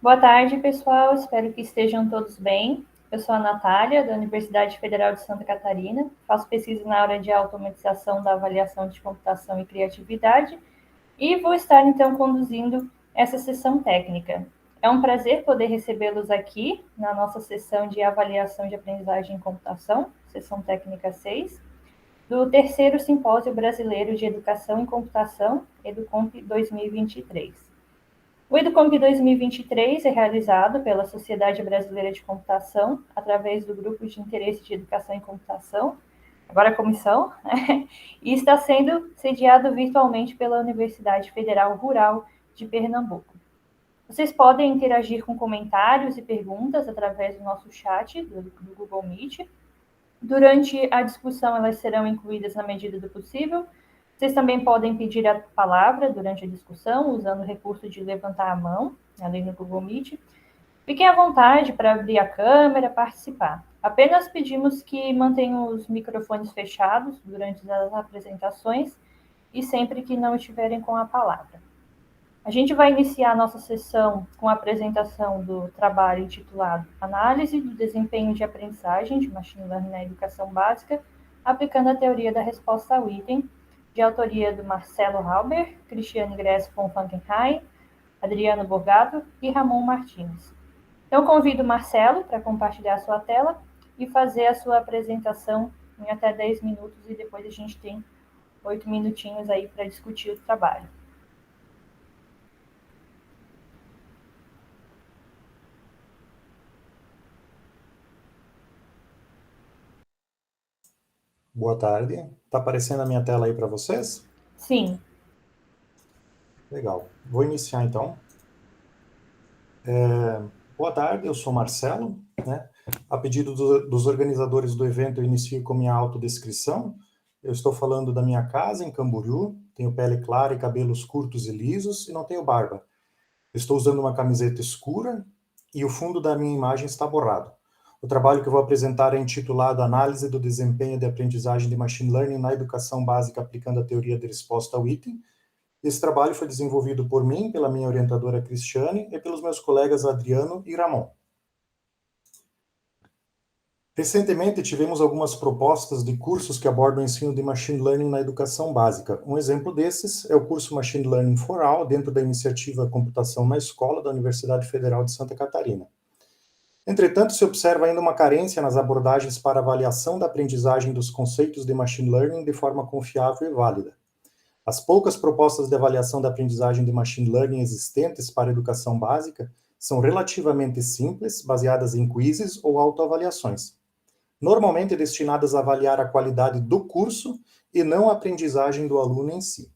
Boa tarde, pessoal. Espero que estejam todos bem. Eu sou a Natália, da Universidade Federal de Santa Catarina. Faço pesquisa na área de automatização da avaliação de computação e criatividade e vou estar, então, conduzindo essa sessão técnica. É um prazer poder recebê-los aqui na nossa sessão de avaliação de aprendizagem em computação, sessão técnica 6, do terceiro Simpósio Brasileiro de Educação em Computação, EduComp 2023. O EduComp 2023 é realizado pela Sociedade Brasileira de Computação, através do Grupo de Interesse de Educação em Computação, agora a comissão, né? E está sendo sediado virtualmente pela Universidade Federal Rural de Pernambuco. Vocês podem interagir com comentários e perguntas através do nosso chat do Google Meet. Durante a discussão, elas serão incluídas na medida do possível. Vocês também podem pedir a palavra durante a discussão, usando o recurso de levantar a mão, ali no Google Meet. Fiquem à vontade para abrir a câmera, participar. Apenas pedimos que mantenham os microfones fechados durante as apresentações e sempre que não estiverem com a palavra. A gente vai iniciar a nossa sessão com a apresentação do trabalho intitulado Análise do Desempenho de Aprendizagem de Machine Learning na Educação Básica, aplicando a teoria da resposta ao item, de autoria do Marcelo Halber, Cristiane Gress von Falkenhayn, Adriano Borgato e Ramon Martins. Então, convido o Marcelo para compartilhar a sua tela e fazer a sua apresentação em até 10 minutos, e depois a gente tem 8 minutinhos aí para discutir o trabalho. Boa tarde. Está aparecendo a minha tela aí para vocês? Sim. Legal. Vou iniciar, então. Boa tarde, eu sou Marcelo, né? A pedido dos organizadores do evento, eu inicio com minha autodescrição. Eu estou falando da minha casa, em Camboriú. Tenho pele clara e cabelos curtos e lisos, e não tenho barba. Estou usando uma camiseta escura e o fundo da minha imagem está borrado. O trabalho que eu vou apresentar é intitulado Análise do Desempenho de Aprendizagem de Machine Learning na Educação Básica aplicando a teoria de resposta ao item. Esse trabalho foi desenvolvido por mim, pela minha orientadora Cristiane e pelos meus colegas Adriano e Ramon. Recentemente tivemos algumas propostas de cursos que abordam o ensino de Machine Learning na educação básica. Um exemplo desses é o curso Machine Learning for All, dentro da iniciativa Computação na Escola da Universidade Federal de Santa Catarina. Entretanto, se observa ainda uma carência nas abordagens para avaliação da aprendizagem dos conceitos de Machine Learning de forma confiável e válida. As poucas propostas de avaliação da aprendizagem de Machine Learning existentes para a educação básica são relativamente simples, baseadas em quizzes ou autoavaliações, normalmente destinadas a avaliar a qualidade do curso e não a aprendizagem do aluno em si.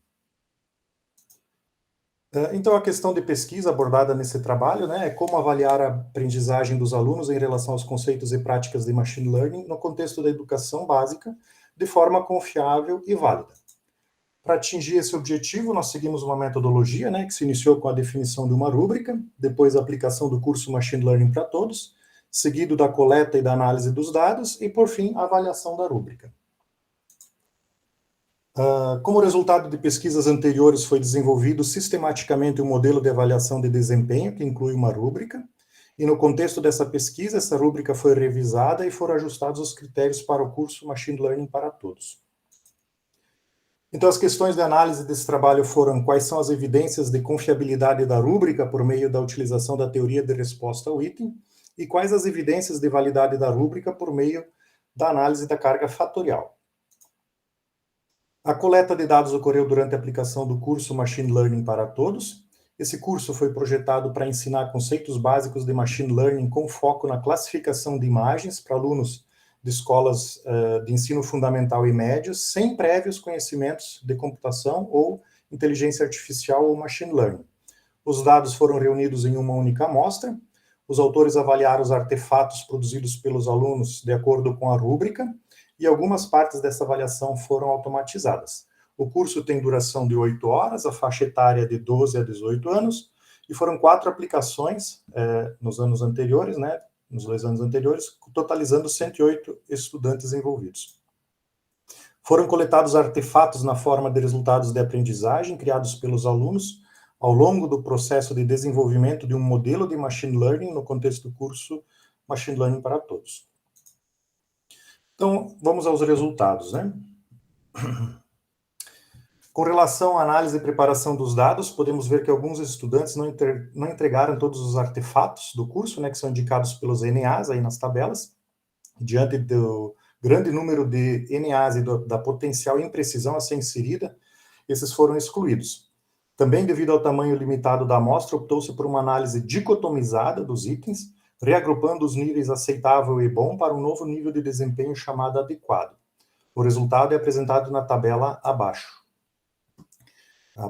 Então, a questão de pesquisa abordada nesse trabalho, né, é como avaliar a aprendizagem dos alunos em relação aos conceitos e práticas de Machine Learning no contexto da educação básica, de forma confiável e válida. Para atingir esse objetivo, nós seguimos uma metodologia, né, que se iniciou com a definição de uma rúbrica, depois a aplicação do curso Machine Learning para Todos, seguido da coleta e da análise dos dados, e, por fim, a avaliação da rúbrica. Como resultado de pesquisas anteriores, foi desenvolvido sistematicamente um modelo de avaliação de desempenho, que inclui uma rúbrica, e no contexto dessa pesquisa, essa rúbrica foi revisada e foram ajustados os critérios para o curso Machine Learning para Todos. Então, as questões de análise desse trabalho foram: quais são as evidências de confiabilidade da rúbrica por meio da utilização da teoria de resposta ao item, e quais as evidências de validade da rúbrica por meio da análise da carga fatorial. A coleta de dados ocorreu durante a aplicação do curso Machine Learning para Todos. Esse curso foi projetado para ensinar conceitos básicos de Machine Learning com foco na classificação de imagens para alunos de escolas de ensino fundamental e médio, sem prévios conhecimentos de computação ou inteligência artificial ou Machine Learning. Os dados foram reunidos em uma única amostra. Os autores avaliaram os artefatos produzidos pelos alunos de acordo com a rúbrica, e algumas partes dessa avaliação foram automatizadas. O curso tem duração de 8 horas, a faixa etária de 12 a 18 anos, e foram 4 aplicações nos anos anteriores, né, nos 2 anos anteriores, totalizando 108 estudantes envolvidos. Foram coletados artefatos na forma de resultados de aprendizagem criados pelos alunos ao longo do processo de desenvolvimento de um modelo de Machine Learning no contexto do curso Machine Learning para Todos. Então, vamos aos resultados, né? Com relação à análise e preparação dos dados, podemos ver que alguns estudantes não entregaram todos os artefatos do curso, né, que são indicados pelos NAs aí nas tabelas. Diante do grande número de NAs e da potencial imprecisão a ser inserida, esses foram excluídos. Também, devido ao tamanho limitado da amostra, optou-se por uma análise dicotomizada dos itens, reagrupando os níveis aceitável e bom para um novo nível de desempenho chamado adequado. O resultado é apresentado na tabela abaixo,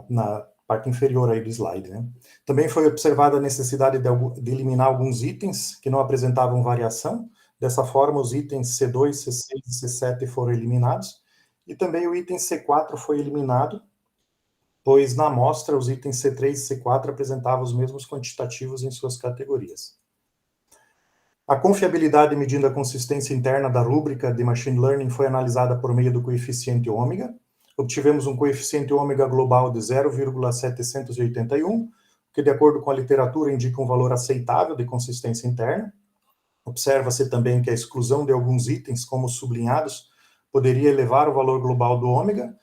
na parte inferior aí do slide, né? Também foi observada a necessidade de eliminar alguns itens que não apresentavam variação. Dessa forma, os itens C2, C6 e C7 foram eliminados, e também o item C4 foi eliminado, pois na amostra os itens C3 e C4 apresentavam os mesmos quantitativos em suas categorias. A confiabilidade medindo a consistência interna da rúbrica de Machine Learning foi analisada por meio do coeficiente ômega. Obtivemos um coeficiente ômega global de 0,781, que, de acordo com a literatura, indica um valor aceitável de consistência interna. Observa-se também que a exclusão de alguns itens, como os sublinhados, poderia elevar o valor global do ômega,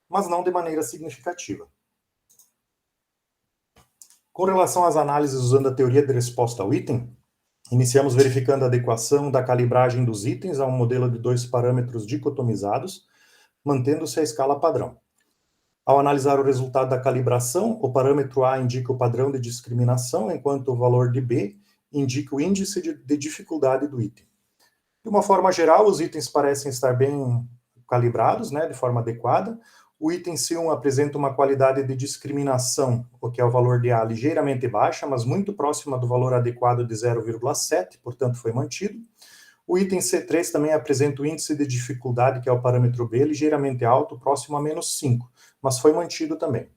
mas não de maneira significativa. Com relação às análises usando a teoria de resposta ao item, iniciamos verificando a adequação da calibragem dos itens a um modelo de 2 parâmetros dicotomizados, mantendo-se a escala padrão. Ao analisar o resultado da calibração, o parâmetro A indica o padrão de discriminação, enquanto o valor de B indica o índice de dificuldade do item. De uma forma geral, os itens parecem estar bem calibrados, né, de forma adequada. O item C1 apresenta uma qualidade de discriminação, o que é o valor de A, ligeiramente baixa, mas muito próxima do valor adequado de 0,7, portanto foi mantido. O item C3 também apresenta o índice de dificuldade, que é o parâmetro B, ligeiramente alto, próximo a -5, mas foi mantido também.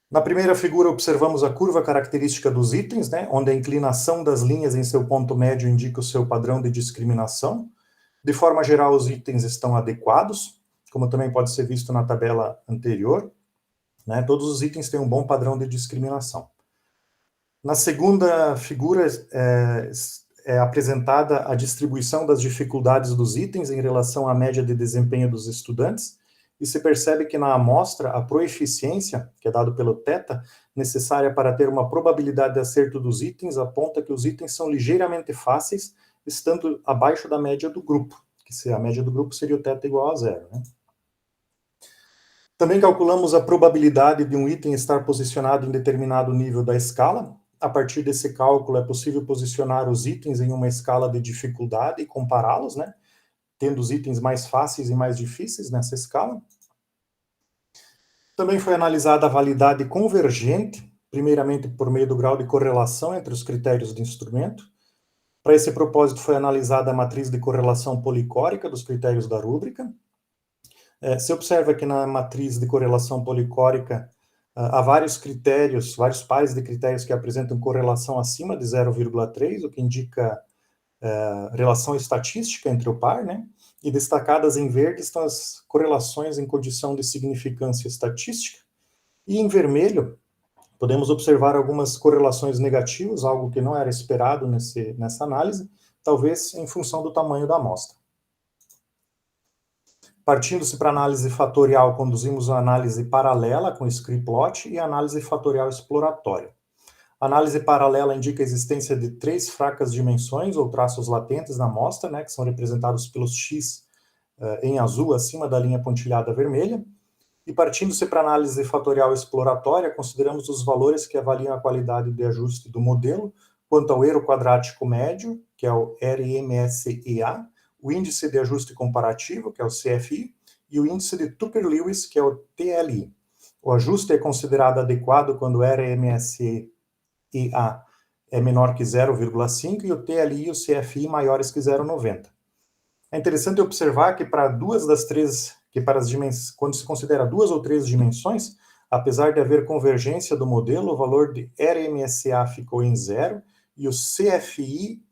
Na primeira figura, observamos a curva característica dos itens, né, onde a inclinação das linhas em seu ponto médio indica o seu padrão de discriminação. De forma geral, os itens estão adequados, como também pode ser visto na tabela anterior, né, todos os itens têm um bom padrão de discriminação. Na segunda figura, é apresentada a distribuição das dificuldades dos itens em relação à média de desempenho dos estudantes, e se percebe que na amostra a proeficiência, que é dado pelo θ, necessária para ter uma probabilidade de acerto dos itens, aponta que os itens são ligeiramente fáceis, estando abaixo da média do grupo, que se a média do grupo seria o θ igual a 0, né? Também calculamos a probabilidade de um item estar posicionado em determinado nível da escala. A partir desse cálculo, é possível posicionar os itens em uma escala de dificuldade e compará-los, né, tendo os itens mais fáceis e mais difíceis nessa escala. Também foi analisada a validade convergente, primeiramente por meio do grau de correlação entre os critérios de instrumento. Para esse propósito, foi analisada a matriz de correlação policórica dos critérios da rúbrica. Se observa que na matriz de correlação policórica há vários critérios, vários pares de critérios que apresentam correlação acima de 0,3, o que indica relação estatística entre o par, né? E destacadas em verde estão as correlações em condição de significância estatística. E em vermelho, podemos observar algumas correlações negativas, algo que não era esperado nessa análise, talvez em função do tamanho da amostra. Partindo-se para a análise fatorial, conduzimos a análise paralela com scriplot e a análise fatorial exploratória. A análise paralela indica a existência de 3 fracas dimensões ou traços latentes na amostra, né, que são representados pelos X em azul acima da linha pontilhada vermelha. E partindo-se para a análise fatorial exploratória, consideramos os valores que avaliam a qualidade de ajuste do modelo quanto ao erro quadrático médio, que é o RMSEA, o índice de ajuste comparativo, que é o CFI, e o índice de Tucker-Lewis, que é o TLI. O ajuste é considerado adequado quando o RMSEA é menor que 0,5 e o TLI e o CFI maiores que 0,90. É interessante observar que para quando se considera 2 ou 3 dimensões, apesar de haver convergência do modelo, o valor de RMSA ficou em 0 e o CFI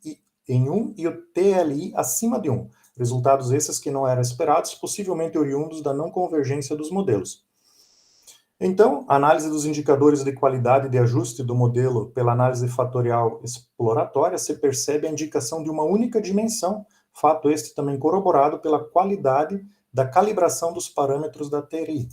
em 1 e o TLI acima de 1. Resultados esses que não eram esperados, possivelmente oriundos da não convergência dos modelos. Então, a análise dos indicadores de qualidade de ajuste do modelo pela análise fatorial exploratória, se percebe a indicação de uma única dimensão, fato este também corroborado pela qualidade da calibração dos parâmetros da TRI.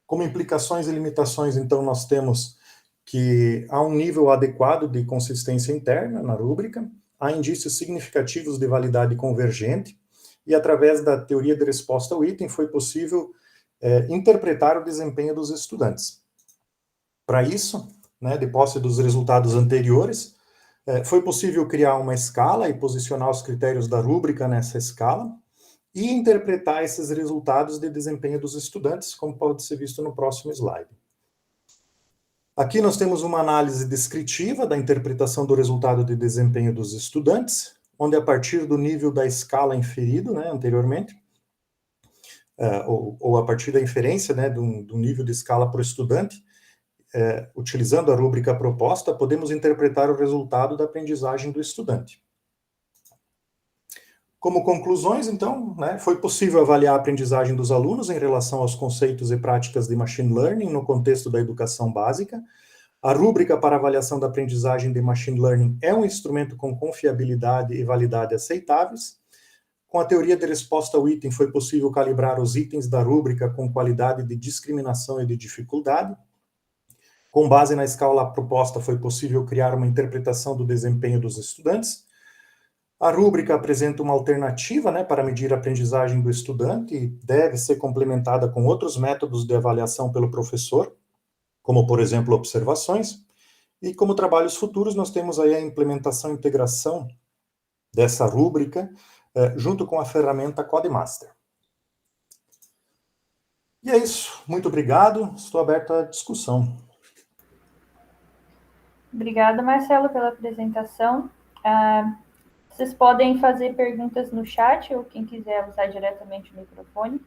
Como implicações e limitações, então, nós temos que há um nível adequado de consistência interna na rúbrica, há indícios significativos de validade convergente, e através da teoria de resposta ao item foi possível interpretar o desempenho dos estudantes. Para isso, né, de posse dos resultados anteriores, foi possível criar uma escala e posicionar os critérios da rúbrica nessa escala e interpretar esses resultados de desempenho dos estudantes, como pode ser visto no próximo slide. Aqui nós temos uma análise descritiva da interpretação do resultado de desempenho dos estudantes, onde a partir do nível da escala inferido, né, anteriormente, ou a partir da inferência, né, do nível de escala para o estudante, utilizando a rúbrica proposta, podemos interpretar o resultado da aprendizagem do estudante. Como conclusões, então, né, foi possível avaliar a aprendizagem dos alunos em relação aos conceitos e práticas de machine learning no contexto da educação básica. A rúbrica para avaliação da aprendizagem de machine learning é um instrumento com confiabilidade e validade aceitáveis. Com a teoria de resposta ao item, foi possível calibrar os itens da rúbrica com qualidade de discriminação e de dificuldade. Com base na escala proposta, foi possível criar uma interpretação do desempenho dos estudantes. A rúbrica apresenta uma alternativa, né, para medir a aprendizagem do estudante e deve ser complementada com outros métodos de avaliação pelo professor, como, por exemplo, observações. E como trabalhos futuros, nós temos aí a implementação e integração dessa rúbrica junto com a ferramenta Codemaster. E é isso. Muito obrigado. Estou aberto à discussão. Obrigada, Marcelo, pela apresentação. Vocês podem fazer perguntas no chat ou quem quiser usar diretamente o microfone.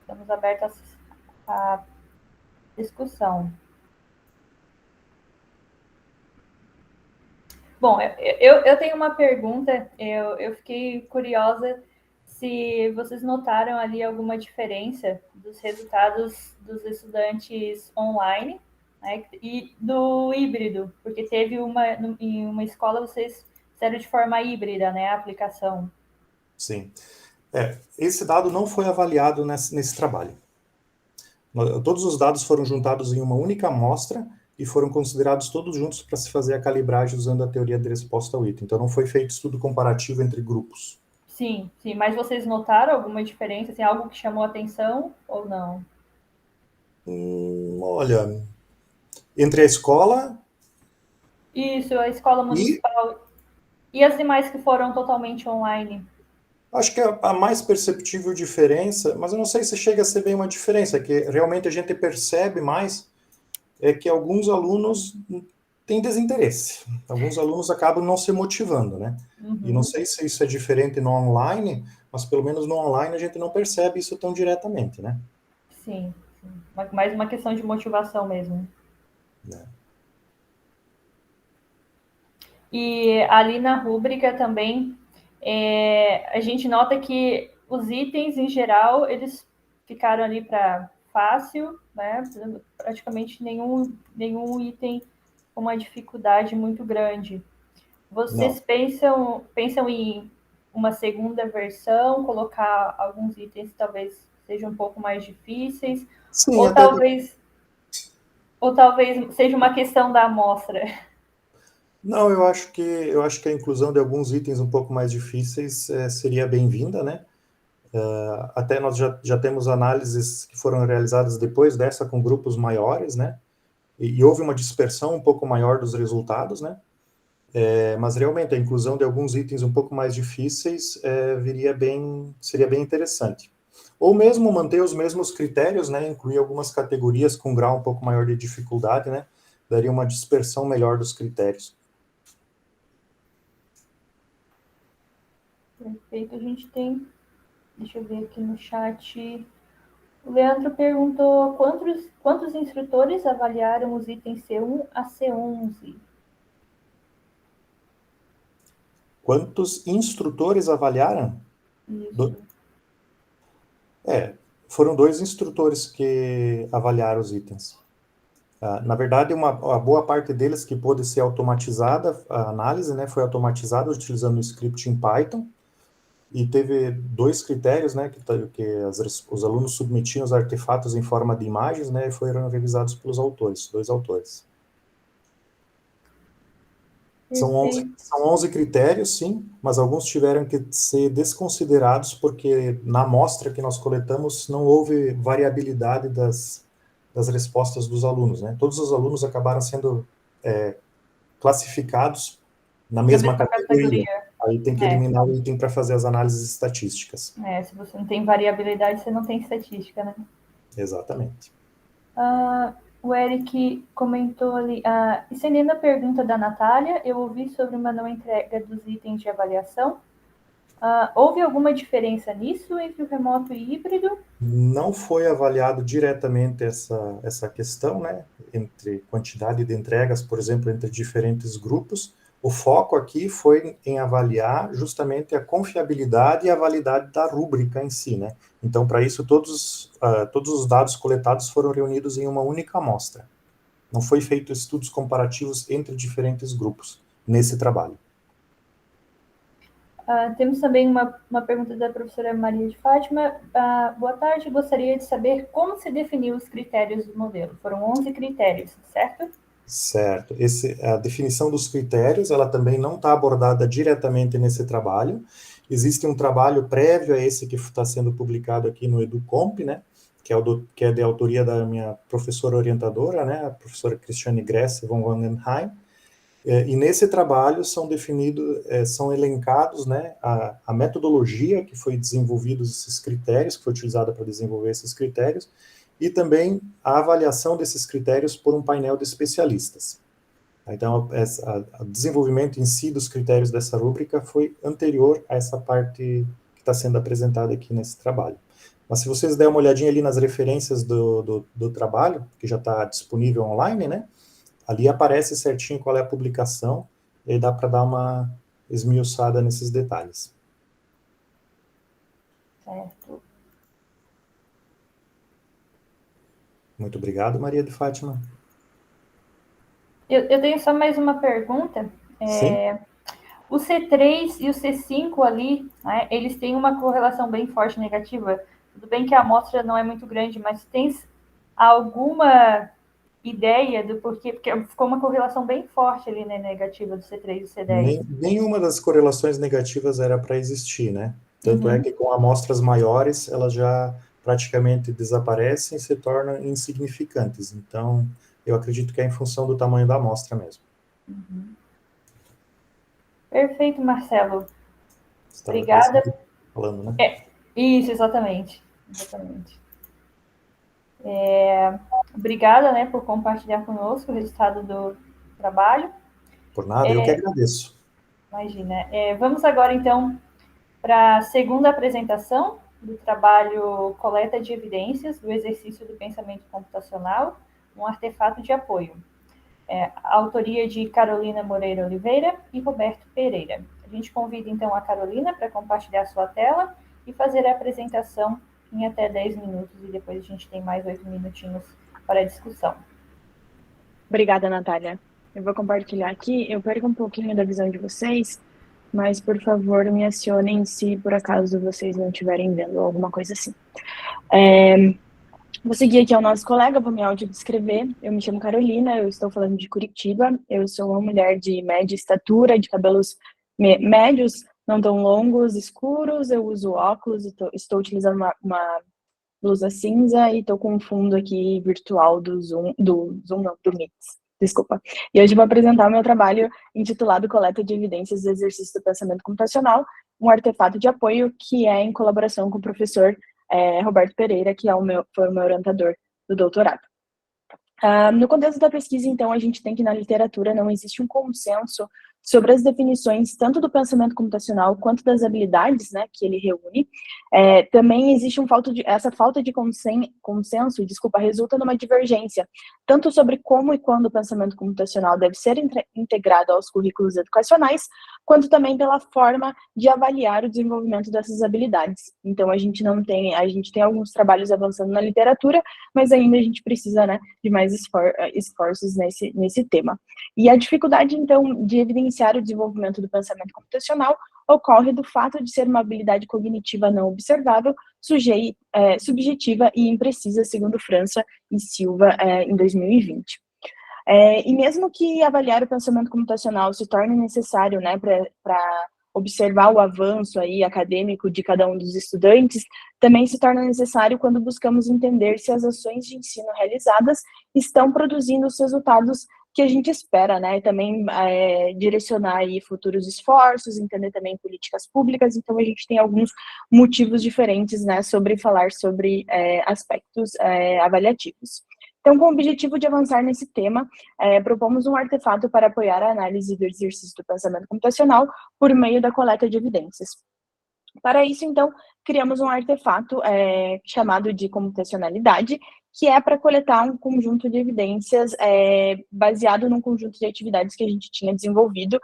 Estamos abertos à discussão. Bom, eu tenho uma pergunta. Eu fiquei curiosa se vocês notaram ali alguma diferença dos resultados dos estudantes online, né, e do híbrido, porque teve em uma escola vocês fizeram de forma híbrida, né, a aplicação. Sim. Esse dado não foi avaliado nesse trabalho. Todos os dados foram juntados em uma única amostra e foram considerados todos juntos para se fazer a calibragem usando a teoria de resposta ao item. Então, não foi feito estudo comparativo entre grupos. Sim, mas vocês notaram alguma diferença, assim, algo que chamou a atenção ou não? Olha, entre a escola... Isso, a escola municipal e as demais que foram totalmente online. Acho que a mais perceptível diferença, mas eu não sei se chega a ser bem uma diferença, que realmente a gente percebe mais, é que alguns alunos têm desinteresse. Alguns alunos acabam não se motivando, né? Uhum. E não sei se isso é diferente no online, mas pelo menos no online a gente não percebe isso tão diretamente, né? Sim. Mais uma questão de motivação mesmo. E ali na rúbrica também, a gente nota que os itens, em geral, eles ficaram ali para fácil, né? Praticamente nenhum item com uma dificuldade muito grande. Vocês pensam em uma segunda versão, colocar alguns itens que talvez sejam um pouco mais difíceis? Sim, ou talvez seja uma questão da amostra? Não, eu acho que a inclusão de alguns itens um pouco mais difíceis seria bem-vinda, né? Até nós já temos análises que foram realizadas depois dessa com grupos maiores, né? E houve uma dispersão um pouco maior dos resultados, né? Mas realmente a inclusão de alguns itens um pouco mais difíceis seria bem interessante. Ou mesmo manter os mesmos critérios, né? Incluir algumas categorias com grau um pouco maior de dificuldade, né? Daria uma dispersão melhor dos critérios. Perfeito, a gente tem... Deixa eu ver aqui no chat. O Leandro perguntou quantos instrutores avaliaram os itens C1 a C11? Quantos instrutores avaliaram? Isso. Foram 2 instrutores que avaliaram os itens. Na verdade, a boa parte deles que pôde ser automatizada, a análise, né, foi automatizada utilizando o script em Python, e teve 2 critérios, né, que os alunos submetiam os artefatos em forma de imagens, né, e foram revisados pelos autores, 2 autores. São 11 critérios, sim, mas alguns tiveram que ser desconsiderados porque na amostra que nós coletamos não houve variabilidade das respostas dos alunos, né? Todos os alunos acabaram sendo classificados na mesma categoria. Aí tem que eliminar o item para fazer as análises estatísticas. Se você não tem variabilidade, você não tem estatística, né? Exatamente. O Eric comentou ali, estendendo a pergunta da Natália, eu ouvi sobre uma não entrega dos itens de avaliação. Houve alguma diferença nisso entre o remoto e o híbrido? Não foi avaliado diretamente essa questão, né, entre quantidade de entregas, por exemplo, entre diferentes grupos. O foco aqui foi em avaliar justamente a confiabilidade e a validade da rúbrica em si, né. Então, para isso, todos os dados coletados foram reunidos em uma única amostra. Não foi feito estudos comparativos entre diferentes grupos nesse trabalho. Temos também uma pergunta da professora Maria de Fátima. Boa tarde, gostaria de saber como se definiu os critérios do modelo. Foram 11 critérios, certo? Certo. A definição dos critérios, ela também não está abordada diretamente nesse trabalho. Existe um trabalho prévio a esse que está sendo publicado aqui no EduComp, né, que é de autoria da minha professora orientadora, né, a professora Christiane Gresse von Wangenheim. E nesse trabalho são definidos, são elencados, né, a metodologia que foi desenvolvidos esses critérios, que foi utilizada para desenvolver esses critérios, e também a avaliação desses critérios por um painel de especialistas. Então, o desenvolvimento em si dos critérios dessa rúbrica foi anterior a essa parte que está sendo apresentada aqui nesse trabalho. Mas se vocês derem uma olhadinha ali nas referências do trabalho, que já está disponível online, né, ali aparece certinho qual é a publicação, e aí dá para dar uma esmiuçada nesses detalhes. Certo. Muito obrigado, Maria de Fátima. Eu tenho só mais uma pergunta. Sim. O C3 e o C5 ali, né, eles têm uma correlação bem forte negativa. Tudo bem que a amostra não é muito grande, mas tem alguma ideia do porquê? Porque ficou uma correlação bem forte ali, né, negativa do C3 e do C10. Nenhuma das correlações negativas era para existir, né? Tanto é que com amostras maiores, elas já praticamente desaparecem e se tornam insignificantes. Então, eu acredito que é em função do tamanho da amostra mesmo. Perfeito, Marcelo. Obrigada. Falando, né? Isso, exatamente. Obrigada, né, por compartilhar conosco o resultado do trabalho. Por nada, eu que agradeço. Imagina. Vamos agora, então, para a segunda apresentação do trabalho Coleta de Evidências do Exercício do Pensamento Computacional, um artefato de apoio. A autoria de Carolina Moreira Oliveira e Roberto Pereira. A gente convida, então, a Carolina para compartilhar sua tela e fazer a apresentação em até 10 minutos, e depois a gente tem mais 8 minutinhos para a discussão. Obrigada, Natália. Eu vou compartilhar aqui, eu perco um pouquinho da visão de vocês, mas, por favor, me acionem se, por acaso, vocês não estiverem vendo alguma coisa assim. Vou seguir aqui ao nosso colega, vou me audiodescrever. Eu me chamo Carolina, eu estou falando de Curitiba. Eu sou uma mulher de média estatura, de cabelos médios, não tão longos, escuros. Eu uso óculos, estou utilizando uma blusa cinza e estou com um fundo aqui virtual do Meet. Desculpa. E hoje vou apresentar o meu trabalho intitulado Coleta de Evidências do Exercício do Pensamento Computacional, um artefato de apoio que é em colaboração com o professor Roberto Pereira, que foi o meu orientador do doutorado. No contexto da pesquisa, então, a gente tem que na literatura não existe um consenso sobre as definições tanto do pensamento computacional quanto das habilidades, né, que ele reúne. Também existe essa falta de consenso, resulta numa divergência, tanto sobre como e quando o pensamento computacional deve ser integrado aos currículos educacionais, quanto também pela forma de avaliar o desenvolvimento dessas habilidades. Então, a gente tem alguns trabalhos avançando na literatura, mas ainda a gente precisa, né, de mais esforços nesse tema. E a dificuldade, então, de evidenciar o desenvolvimento do pensamento computacional ocorre do fato de ser uma habilidade cognitiva não observável, subjetiva e imprecisa, segundo França e Silva, em 2020. E mesmo que avaliar o pensamento computacional se torne necessário, né, para observar o avanço aí acadêmico de cada um dos estudantes, também se torna necessário quando buscamos entender se as ações de ensino realizadas estão produzindo os resultados que a gente espera, né, e também direcionar aí futuros esforços, entender também políticas públicas. Então, a gente tem alguns motivos diferentes, né, sobre falar sobre aspectos avaliativos. Então, com o objetivo de avançar nesse tema, propomos um artefato para apoiar a análise do exercício do pensamento computacional por meio da coleta de evidências. Para isso, então, criamos um artefato chamado de computacionalidade, que é para coletar um conjunto de evidências baseado num conjunto de atividades que a gente tinha desenvolvido.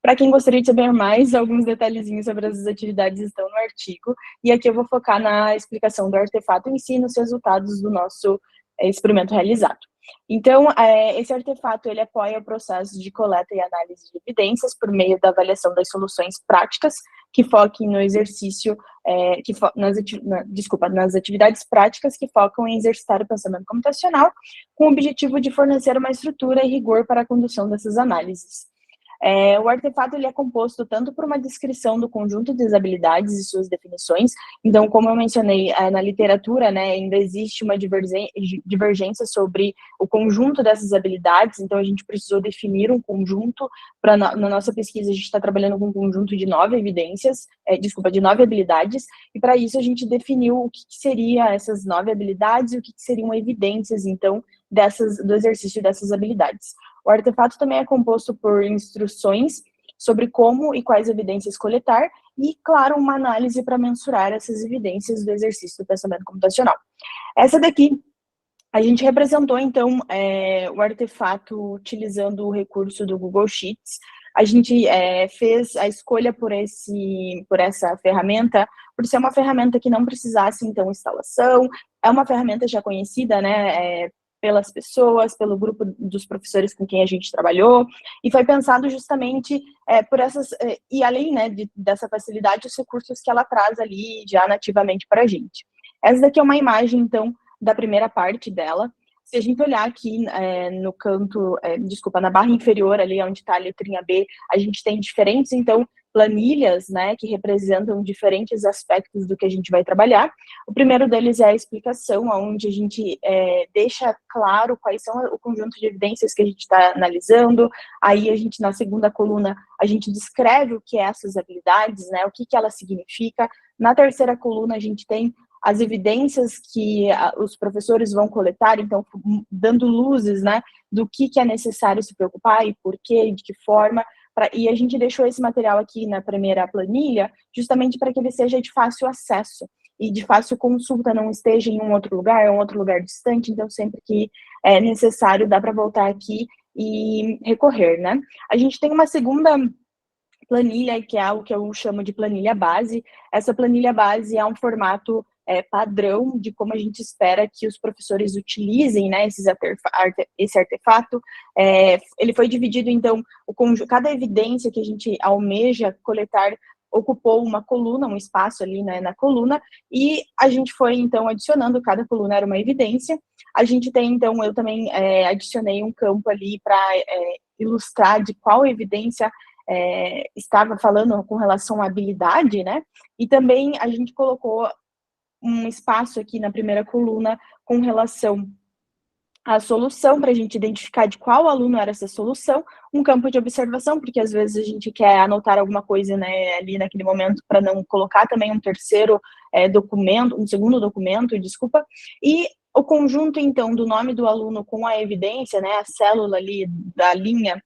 Para quem gostaria de saber mais, alguns detalhezinhos sobre essas atividades estão no artigo, e aqui eu vou focar na explicação do artefato em si e nos resultados do nosso experimento realizado. Então, esse artefato, ele apoia o processo de coleta e análise de evidências por meio da avaliação das soluções práticas que foquem no exercício, nas atividades práticas que focam em exercitar o pensamento computacional, com o objetivo de fornecer uma estrutura e rigor para a condução dessas análises. O artefato ele é composto tanto por uma descrição do conjunto das habilidades e suas definições. Então, como eu mencionei, na literatura, né, ainda existe uma divergência sobre o conjunto dessas habilidades, então a gente precisou definir um conjunto. Na nossa pesquisa, a gente está trabalhando com um conjunto de 9 habilidades, e para isso a gente definiu o que seriam essas 9 habilidades e o que seriam evidências, então, do exercício dessas habilidades. O artefato também é composto por instruções sobre como e quais evidências coletar e, claro, uma análise para mensurar essas evidências do exercício do pensamento computacional. Essa daqui, a gente representou, então, o artefato utilizando o recurso do Google Sheets. A gente fez a escolha por essa ferramenta, por ser uma ferramenta que não precisasse, então, instalação. É uma ferramenta já conhecida, né, pelas pessoas, pelo grupo dos professores com quem a gente trabalhou, e foi pensado justamente por essas, e além, né, dessa facilidade, os recursos que ela traz ali já nativamente para a gente. Essa daqui é uma imagem, então, da primeira parte dela. Se a gente olhar aqui no canto, na barra inferior ali, onde está a letrinha B, a gente tem diferentes, então, planilhas, né, que representam diferentes aspectos do que a gente vai trabalhar. O primeiro deles é a explicação, onde a gente deixa claro quais são o conjunto de evidências que a gente está analisando. Aí a gente, na segunda coluna, a gente descreve o que é essas habilidades, né, o que ela significa. Na terceira coluna, a gente tem as evidências que os professores vão coletar, então, dando luzes, né, do que é necessário se preocupar e por quê, e de que forma. E a gente deixou esse material aqui na primeira planilha, justamente para que ele seja de fácil acesso e de fácil consulta, não esteja em um outro lugar distante, então sempre que é necessário dá para voltar aqui e recorrer, né? A gente tem uma segunda planilha, que é algo que eu chamo de planilha base. Essa planilha base é um formato padrão de como a gente espera que os professores utilizem, né, esse artefato. Ele foi dividido, então, cada evidência que a gente almeja coletar ocupou uma coluna, um espaço ali, né, na coluna, e a gente foi, então, adicionando, cada coluna era uma evidência. A gente tem, então, eu também adicionei um campo ali para ilustrar de qual evidência estava falando com relação à habilidade, né, e também a gente colocou um espaço aqui na primeira coluna com relação à solução, para a gente identificar de qual aluno era essa solução, um campo de observação, porque às vezes a gente quer anotar alguma coisa, né, ali naquele momento, para não colocar também um terceiro documento, um segundo documento, e o conjunto, então, do nome do aluno com a evidência, né, a célula ali da linha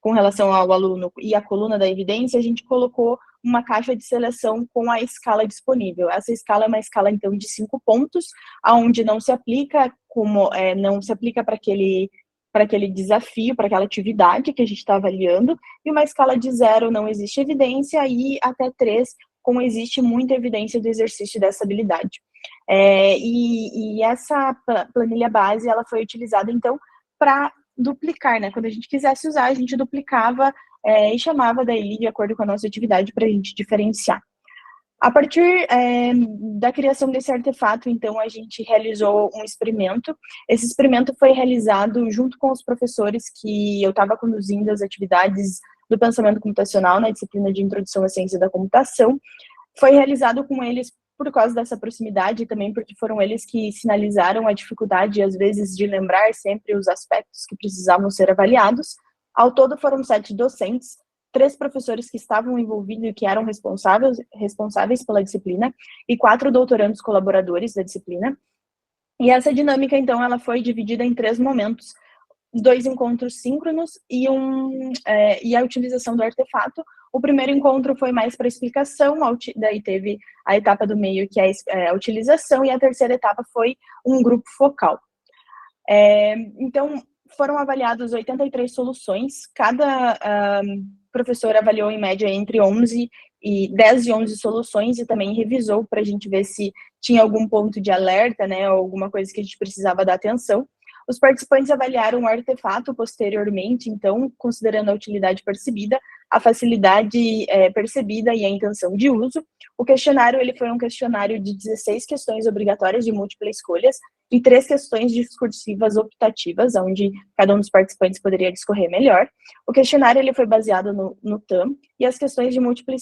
com relação ao aluno e a coluna da evidência, a gente colocou uma caixa de seleção com a escala disponível. Essa escala é uma escala, então, de 5 pontos, onde não se aplica para aquele para aquele desafio, para aquela atividade que a gente está avaliando, e uma escala de 0 não existe evidência, e até 3, como existe muita evidência do exercício dessa habilidade. E essa planilha base, ela foi utilizada, então, para duplicar, né? Quando a gente quisesse usar, a gente duplicava e chamava daí de acordo com a nossa atividade para a gente diferenciar. A partir da criação desse artefato, então, a gente realizou um experimento. Esse experimento foi realizado junto com os professores que eu estava conduzindo as atividades do pensamento computacional na disciplina de Introdução à Ciência da Computação. Foi realizado com eles por causa dessa proximidade e também porque foram eles que sinalizaram a dificuldade, às vezes, de lembrar sempre os aspectos que precisavam ser avaliados. Ao todo, foram 7 docentes, 3 professores que estavam envolvidos e que eram responsáveis pela disciplina, e 4 doutorandos colaboradores da disciplina. E essa dinâmica, então, ela foi dividida em 3 momentos: 2 encontros síncronos e a utilização do artefato. O primeiro encontro foi mais para explicação, daí teve a etapa do meio, que é a utilização, e a terceira etapa foi um grupo focal. Então, foram avaliadas 83 soluções, cada professor avaliou em média entre 10 e 11 soluções, e também revisou para a gente ver se tinha algum ponto de alerta, né, ou alguma coisa que a gente precisava dar atenção. Os participantes avaliaram o artefato posteriormente, então, considerando a utilidade percebida, a facilidade percebida e a intenção de uso. O questionário, ele foi um questionário de 16 questões obrigatórias de múltiplas escolhas e 3 questões discursivas optativas, onde cada um dos participantes poderia discorrer melhor. O questionário, ele foi baseado no TAM, e as questões de múltipla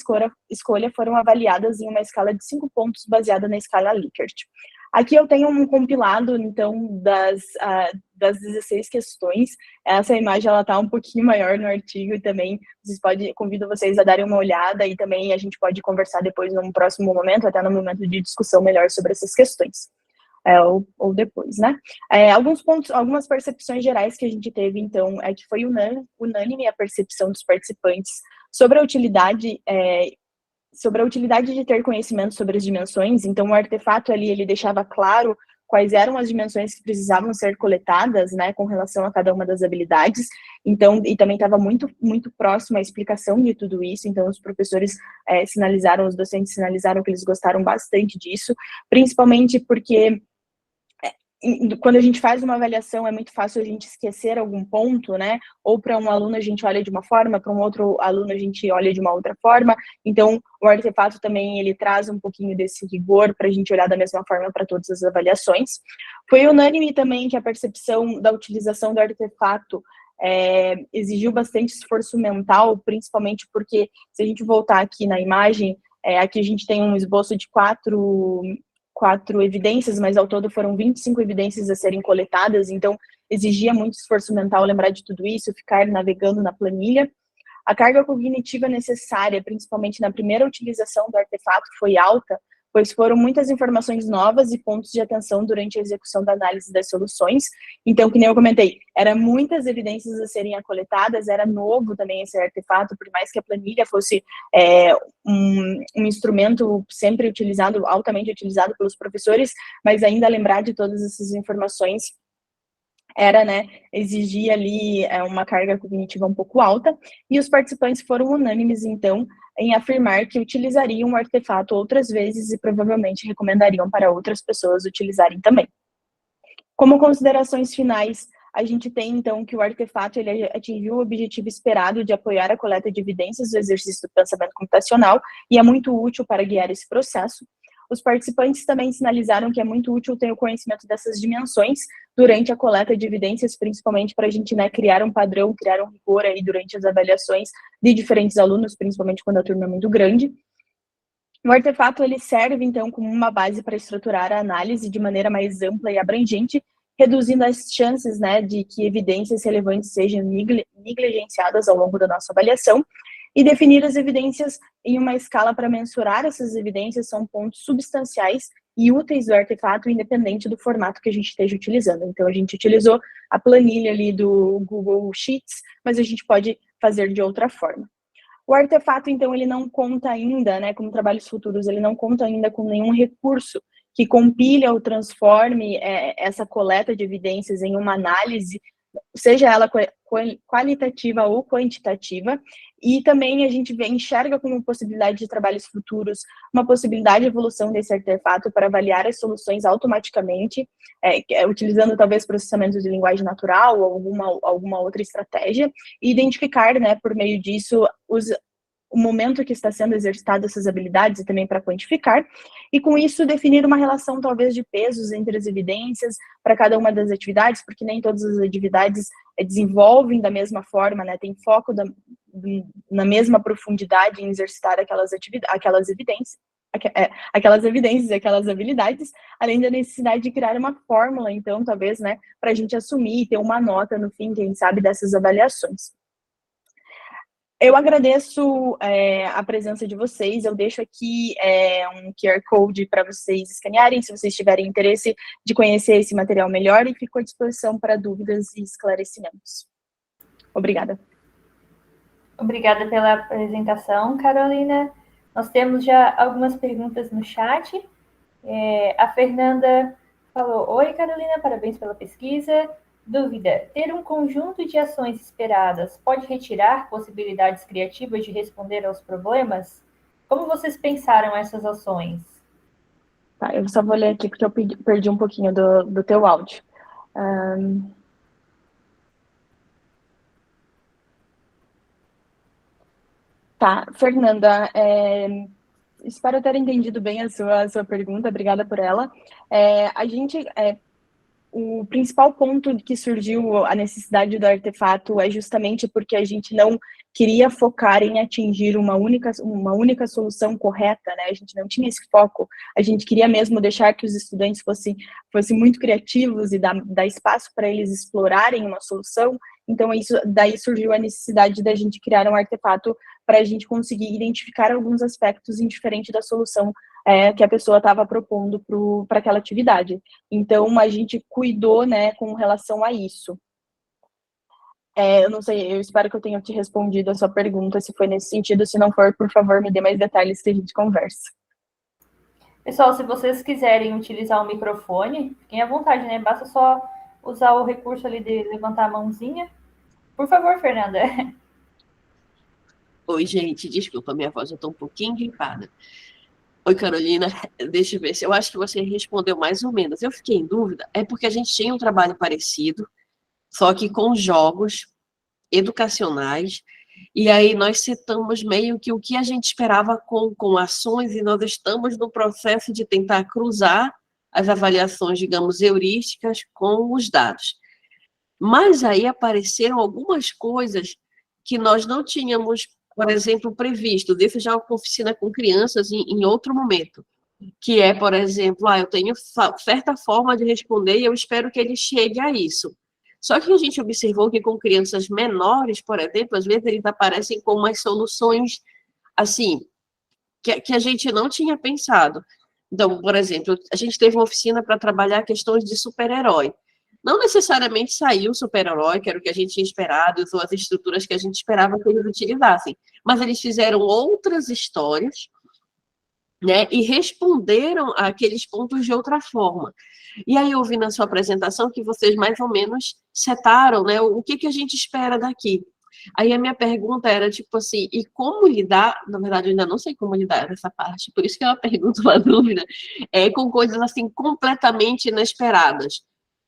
escolha foram avaliadas em uma escala de 5 pontos, baseada na escala Likert. Aqui eu tenho um compilado, então, das 16 questões. Essa imagem, ela está um pouquinho maior no artigo, e também convido vocês a darem uma olhada, e também a gente pode conversar depois num próximo momento, até no momento de discussão melhor sobre essas questões. Ou depois, né? Algumas percepções gerais que a gente teve, então, é que foi unânime a percepção dos participantes sobre a utilidade de ter conhecimento sobre as dimensões. Então, o artefato ali, ele deixava claro quais eram as dimensões que precisavam ser coletadas, né, com relação a cada uma das habilidades. Então, e também estava muito, muito próximo à explicação de tudo isso. Então, os professores os docentes sinalizaram que eles gostaram bastante disso, principalmente porque quando a gente faz uma avaliação, é muito fácil a gente esquecer algum ponto, né? Ou para um aluno a gente olha de uma forma, para um outro aluno a gente olha de uma outra forma. Então, o artefato também, ele traz um pouquinho desse rigor para a gente olhar da mesma forma para todas as avaliações. Foi unânime também que a percepção da utilização do artefato exigiu bastante esforço mental, principalmente porque, se a gente voltar aqui na imagem, aqui a gente tem um esboço de 4 evidências, mas ao todo foram 25 evidências a serem coletadas, então exigia muito esforço mental lembrar de tudo isso, ficar navegando na planilha. A carga cognitiva necessária, principalmente na primeira utilização do artefato, foi alta, pois foram muitas informações novas e pontos de atenção durante a execução da análise das soluções. Então, que nem eu comentei, eram muitas evidências a serem coletadas, era novo também esse artefato, por mais que a planilha fosse um instrumento sempre utilizado, altamente utilizado pelos professores, mas ainda lembrar de todas essas informações exigia ali uma carga cognitiva um pouco alta, e os participantes foram unânimes, então, em afirmar que utilizariam o artefato outras vezes e provavelmente recomendariam para outras pessoas utilizarem também. Como considerações finais, a gente tem, então, que o artefato ele atingiu o objetivo esperado de apoiar a coleta de evidências do exercício do pensamento computacional e é muito útil para guiar esse processo. Os participantes também sinalizaram que é muito útil ter o conhecimento dessas dimensões durante a coleta de evidências, principalmente para a gente criar um padrão, criar um rigor aí durante as avaliações de diferentes alunos, principalmente quando a turma é muito grande. O artefato ele serve, então, como uma base para estruturar a análise de maneira mais ampla e abrangente, reduzindo as chances de que evidências relevantes sejam negligenciadas ao longo da nossa avaliação. E definir as evidências em uma escala para mensurar essas evidências são pontos substanciais e úteis do artefato, independente do formato que a gente esteja utilizando. Então, a gente utilizou a planilha ali do Google Sheets, mas a gente pode fazer de outra forma. O artefato, então, ele não conta ainda, como trabalhos futuros, ele não conta ainda com nenhum recurso que compile ou transforme essa coleta de evidências em uma análise seja ela qualitativa ou quantitativa, e também a gente enxerga como possibilidade de trabalhos futuros uma possibilidade de evolução desse artefato para avaliar as soluções automaticamente, utilizando talvez processamento de linguagem natural ou alguma outra estratégia, e identificar, né, por meio disso, o momento que está sendo exercitado essas habilidades e também para quantificar, e com isso definir uma relação talvez de pesos entre as evidências para cada uma das atividades, porque nem todas as atividades desenvolvem da mesma forma, né, tem foco na mesma profundidade em exercitar aquelas evidências e aquelas habilidades, além da necessidade de criar uma fórmula, então, talvez, né, para a gente assumir e ter uma nota no fim, quem sabe, dessas avaliações. Eu agradeço a presença de vocês, eu deixo aqui um QR Code para vocês escanearem, se vocês tiverem interesse de conhecer esse material melhor, e fico à disposição para dúvidas e esclarecimentos. Obrigada. Obrigada pela apresentação, Carolina. Nós temos já algumas perguntas no chat. A Fernanda falou: oi, Carolina, parabéns pela pesquisa. Dúvida: ter um conjunto de ações esperadas pode retirar possibilidades criativas de responder aos problemas? Como vocês pensaram essas ações? Tá, eu só vou ler aqui porque eu perdi um pouquinho do teu áudio. Tá, Fernanda, espero ter entendido bem a sua pergunta, obrigada por ela. O principal ponto que surgiu a necessidade do artefato é justamente porque a gente não queria focar em atingir uma única solução correta, né? A gente não tinha esse foco, a gente queria mesmo deixar que os estudantes fossem muito criativos e dar espaço para eles explorarem uma solução. Então, daí surgiu a necessidade da gente criar um artefato para a gente conseguir identificar alguns aspectos indiferentes da solução que a pessoa estava propondo para aquela atividade. Então, a gente cuidou, né, com relação a isso. Eu não sei, eu espero que eu tenha te respondido a sua pergunta, se foi nesse sentido. Se não for, por favor, me dê mais detalhes que a gente conversa. Pessoal, se vocês quiserem utilizar o microfone, fiquem à vontade, né? Basta só usar o recurso ali de levantar a mãozinha. Por favor, Fernanda. Oi, gente, desculpa, minha voz já está um pouquinho gripada. Oi, Carolina, deixa eu ver se eu acho que você respondeu mais ou menos. Eu fiquei em dúvida, é porque a gente tinha um trabalho parecido, só que com jogos educacionais, e aí nós setamos meio que o que a gente esperava com ações, e nós estamos no processo de tentar cruzar as avaliações, digamos, heurísticas com os dados. Mas aí apareceram algumas coisas que nós não tínhamos, por exemplo, previsto. Deixo já uma oficina com crianças em outro momento, que é, por exemplo, eu tenho certa forma de responder e eu espero que ele chegue a isso. Só que a gente observou que com crianças menores, por exemplo, às vezes eles aparecem com umas soluções, assim, que a gente não tinha pensado. Então, por exemplo, a gente teve uma oficina para trabalhar questões de super-herói. Não necessariamente saiu o super-herói, que era o que a gente tinha esperado, ou as estruturas que a gente esperava que eles utilizassem, mas eles fizeram outras histórias, né, e responderam àqueles pontos de outra forma. E aí eu vi na sua apresentação que vocês mais ou menos setaram, né, o que a gente espera daqui. Aí a minha pergunta era, tipo assim, e como lidar, na verdade eu ainda não sei como lidar nessa parte, por isso que é uma pergunta, uma dúvida, com coisas assim completamente inesperadas.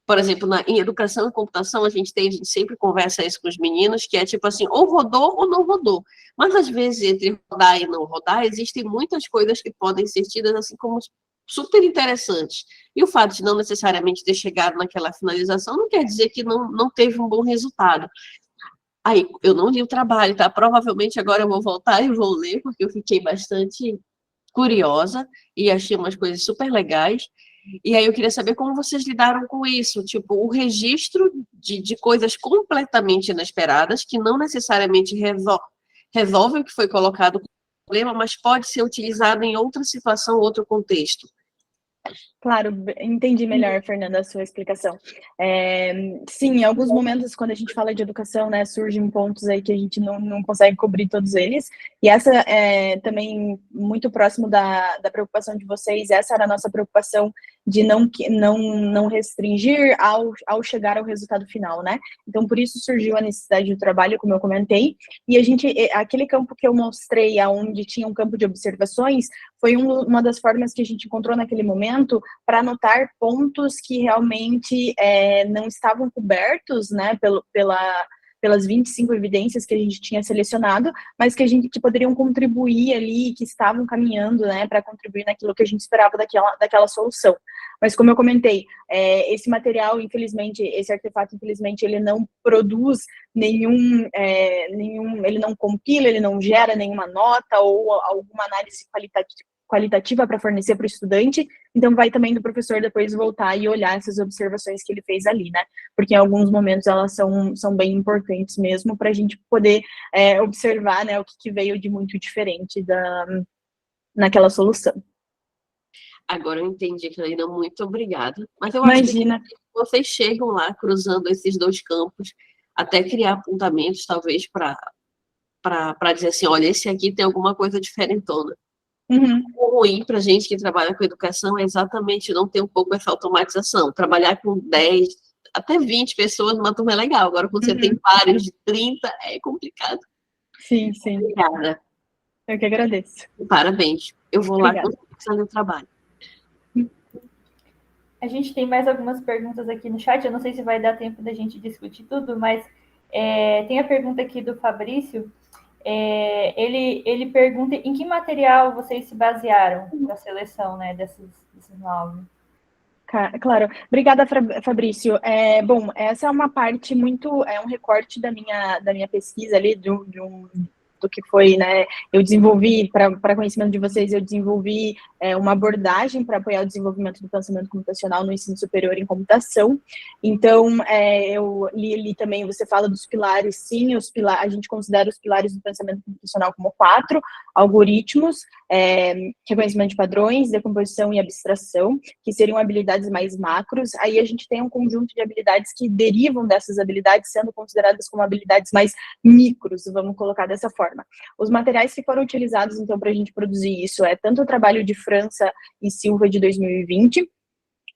Por exemplo, em educação e computação, a gente sempre conversa isso com os meninos, que é tipo assim, ou rodou ou não rodou. Mas, às vezes, entre rodar e não rodar, existem muitas coisas que podem ser tidas assim como super interessantes. E o fato de não necessariamente ter chegado naquela finalização não quer dizer que não teve um bom resultado. Aí, eu não li o trabalho, tá? Provavelmente agora eu vou voltar e vou ler, porque eu fiquei bastante curiosa e achei umas coisas super legais. E aí eu queria saber como vocês lidaram com isso, tipo, o registro de coisas completamente inesperadas, que não necessariamente resolve o que foi colocado como problema, mas pode ser utilizado em outra situação, outro contexto. Claro, entendi melhor, Fernanda, a sua explicação. Sim, em alguns momentos, quando a gente fala de educação, né, surgem pontos aí que a gente não consegue cobrir todos eles, e essa é também muito próximo da preocupação de vocês, essa era a nossa preocupação de não restringir ao chegar ao resultado final, né? Então, por isso surgiu a necessidade do trabalho, como eu comentei, e aquele campo que eu mostrei, aonde tinha um campo de observações, foi uma das formas que a gente encontrou naquele momento para anotar pontos que realmente não estavam cobertos, né, pelas 25 evidências que a gente tinha selecionado, mas que poderiam contribuir ali, que estavam caminhando, né, para contribuir naquilo que a gente esperava daquela solução. Mas como eu comentei, esse material, infelizmente, esse artefato, infelizmente, ele não produz ele não compila, ele não gera nenhuma nota ou alguma análise qualitativa para fornecer para o estudante, então vai também do professor depois voltar e olhar essas observações que ele fez ali, né? Porque em alguns momentos elas são bem importantes mesmo para a gente poder observar, né, o que veio de muito diferente naquela solução. Agora eu entendi, Carolina, muito obrigada. Mas eu Imagina. acho que vocês chegam lá cruzando esses dois campos, até criar apontamentos, talvez, para dizer assim, olha, esse aqui tem alguma coisa diferentona. Uhum. O ruim para a gente que trabalha com educação é exatamente não ter um pouco essa automatização. Trabalhar com 10, até 20 pessoas numa turma é legal. Agora, quando você tem pares de 30, é complicado. Sim, sim. Obrigada. Eu que agradeço. Parabéns. Eu vou lá fazer o trabalho. A gente tem mais algumas perguntas aqui no chat. Eu não sei se vai dar tempo da gente discutir tudo, mas tem a pergunta aqui do Fabrício. Ele pergunta em que material vocês se basearam para a seleção, né, desses 9. Claro. Obrigada, Fabrício. Bom, essa é uma parte um recorte da minha pesquisa ali, do que foi, né, eu desenvolvi, para conhecimento de vocês, eu desenvolvi uma abordagem para apoiar o desenvolvimento do pensamento computacional no ensino superior em computação. Então, eu li também, você fala dos pilares, sim, a gente considera os pilares do pensamento computacional como 4, algoritmos, reconhecimento de padrões, decomposição e abstração, que seriam habilidades mais macros. Aí a gente tem um conjunto de habilidades que derivam dessas habilidades, sendo consideradas como habilidades mais micros, vamos colocar dessa forma. Os materiais que foram utilizados, então, para a gente produzir isso tanto o trabalho de França e Silva de 2020.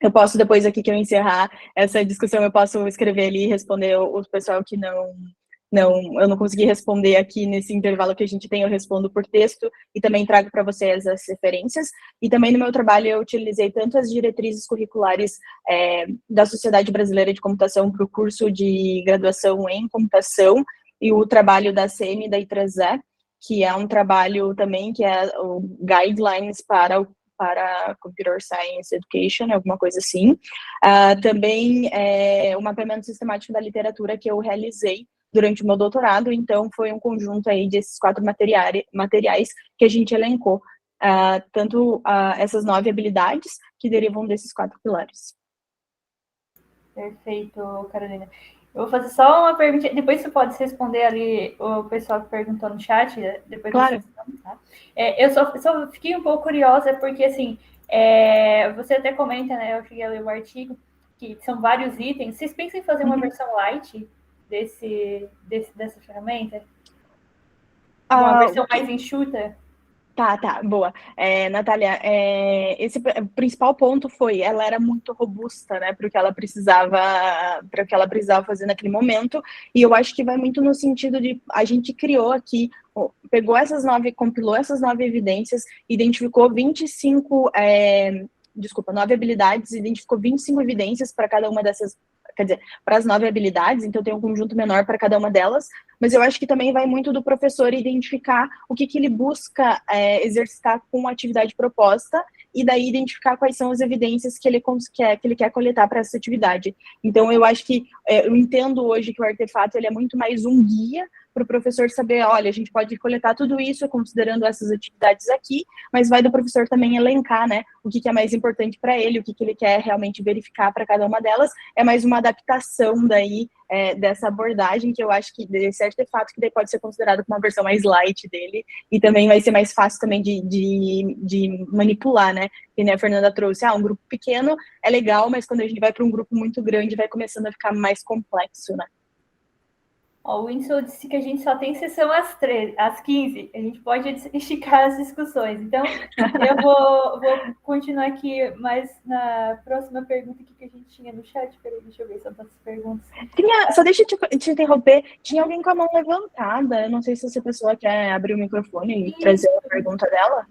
Eu posso, depois aqui que eu encerrar essa discussão, eu posso escrever ali e responder o pessoal que eu não consegui responder aqui nesse intervalo que a gente tem, eu respondo por texto e também trago para vocês as referências. E também no meu trabalho eu utilizei tanto as diretrizes curriculares da Sociedade Brasileira de Computação para o curso de graduação em computação e o trabalho da CM e da I3E, que é um trabalho também que é o Guidelines para Computer Science Education, alguma coisa assim. Também o mapeamento sistemático da literatura que eu realizei durante o meu doutorado, então foi um conjunto aí desses 4 materiais que a gente elencou, tanto essas 9 habilidades que derivam desses 4 pilares. Perfeito, Carolina. Eu vou fazer só uma pergunta, depois você pode responder ali o pessoal que perguntou no chat, depois claro. Tá? Eu só fiquei um pouco curiosa, porque assim, você até comenta, né, eu cheguei a ler o artigo, que são vários itens. Vocês pensam em fazer uma versão light dessa ferramenta? Uma versão mais enxuta? Tá, boa. Natália, esse principal ponto ela era muito robusta, né, para o que ela precisava fazer naquele momento, e eu acho que vai muito no sentido de, a gente criou aqui, pegou compilou essas 9 evidências, identificou 9 habilidades, identificou 25 evidências para cada uma dessas, quer dizer, para as 9 habilidades, então tem um conjunto menor para cada uma delas, mas eu acho que também vai muito do professor identificar o que ele busca exercitar com a atividade proposta, e daí identificar quais são as evidências que ele quer coletar para essa atividade. Então, eu acho que, eu entendo hoje que o artefato ele é muito mais um guia para o professor saber, olha, a gente pode coletar tudo isso considerando essas atividades aqui, mas vai do professor também elencar, né, o que é mais importante para ele, o que ele quer realmente verificar para cada uma delas. É mais uma adaptação daí dessa abordagem, que eu acho que desse artefato que daí pode ser considerado como uma versão mais light dele, e também vai ser mais fácil também de manipular, né, que nem a Fernanda trouxe, um grupo pequeno é legal, mas quando a gente vai para um grupo muito grande, vai começando a ficar mais complexo, né. Ó, o Whindersson disse que a gente só tem sessão às 15. A gente pode esticar as discussões. Então, eu vou continuar aqui, mas na próxima pergunta que a gente tinha no chat. Peraí, deixa eu ver se eu tantas perguntas. Só deixa eu te interromper. Tinha alguém com a mão levantada. Eu não sei se essa pessoa quer abrir o microfone e trazer a pergunta dela.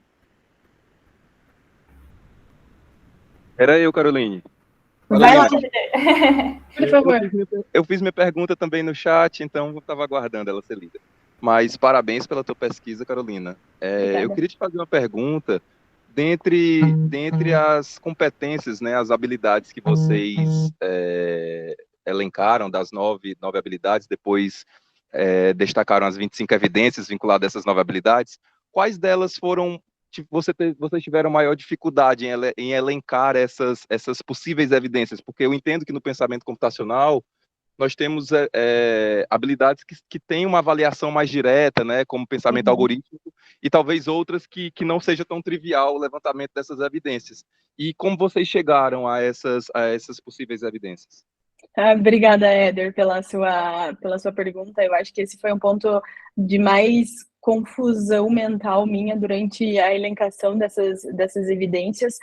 Era eu, Caroline. Vai lá, por favor. Eu fiz minha pergunta também no chat, então eu estava aguardando ela ser lida. Mas parabéns pela tua pesquisa, Carolina. Eu queria te fazer uma pergunta. Dentre as competências, né, as habilidades que vocês elencaram, das 9 habilidades, depois destacaram as 25 evidências vinculadas a essas 9 habilidades, quais delas foram vocês tiveram maior dificuldade em elencar essas possíveis evidências? Porque eu entendo que no pensamento computacional nós temos habilidades que têm uma avaliação mais direta, né, como pensamento algorítmico, e talvez outras que não seja tão trivial o levantamento dessas evidências. E como vocês chegaram a essas possíveis evidências? Obrigada, Éder, pela sua pergunta. Eu acho que esse foi um ponto de mais confusão mental minha durante a elencação dessas evidências.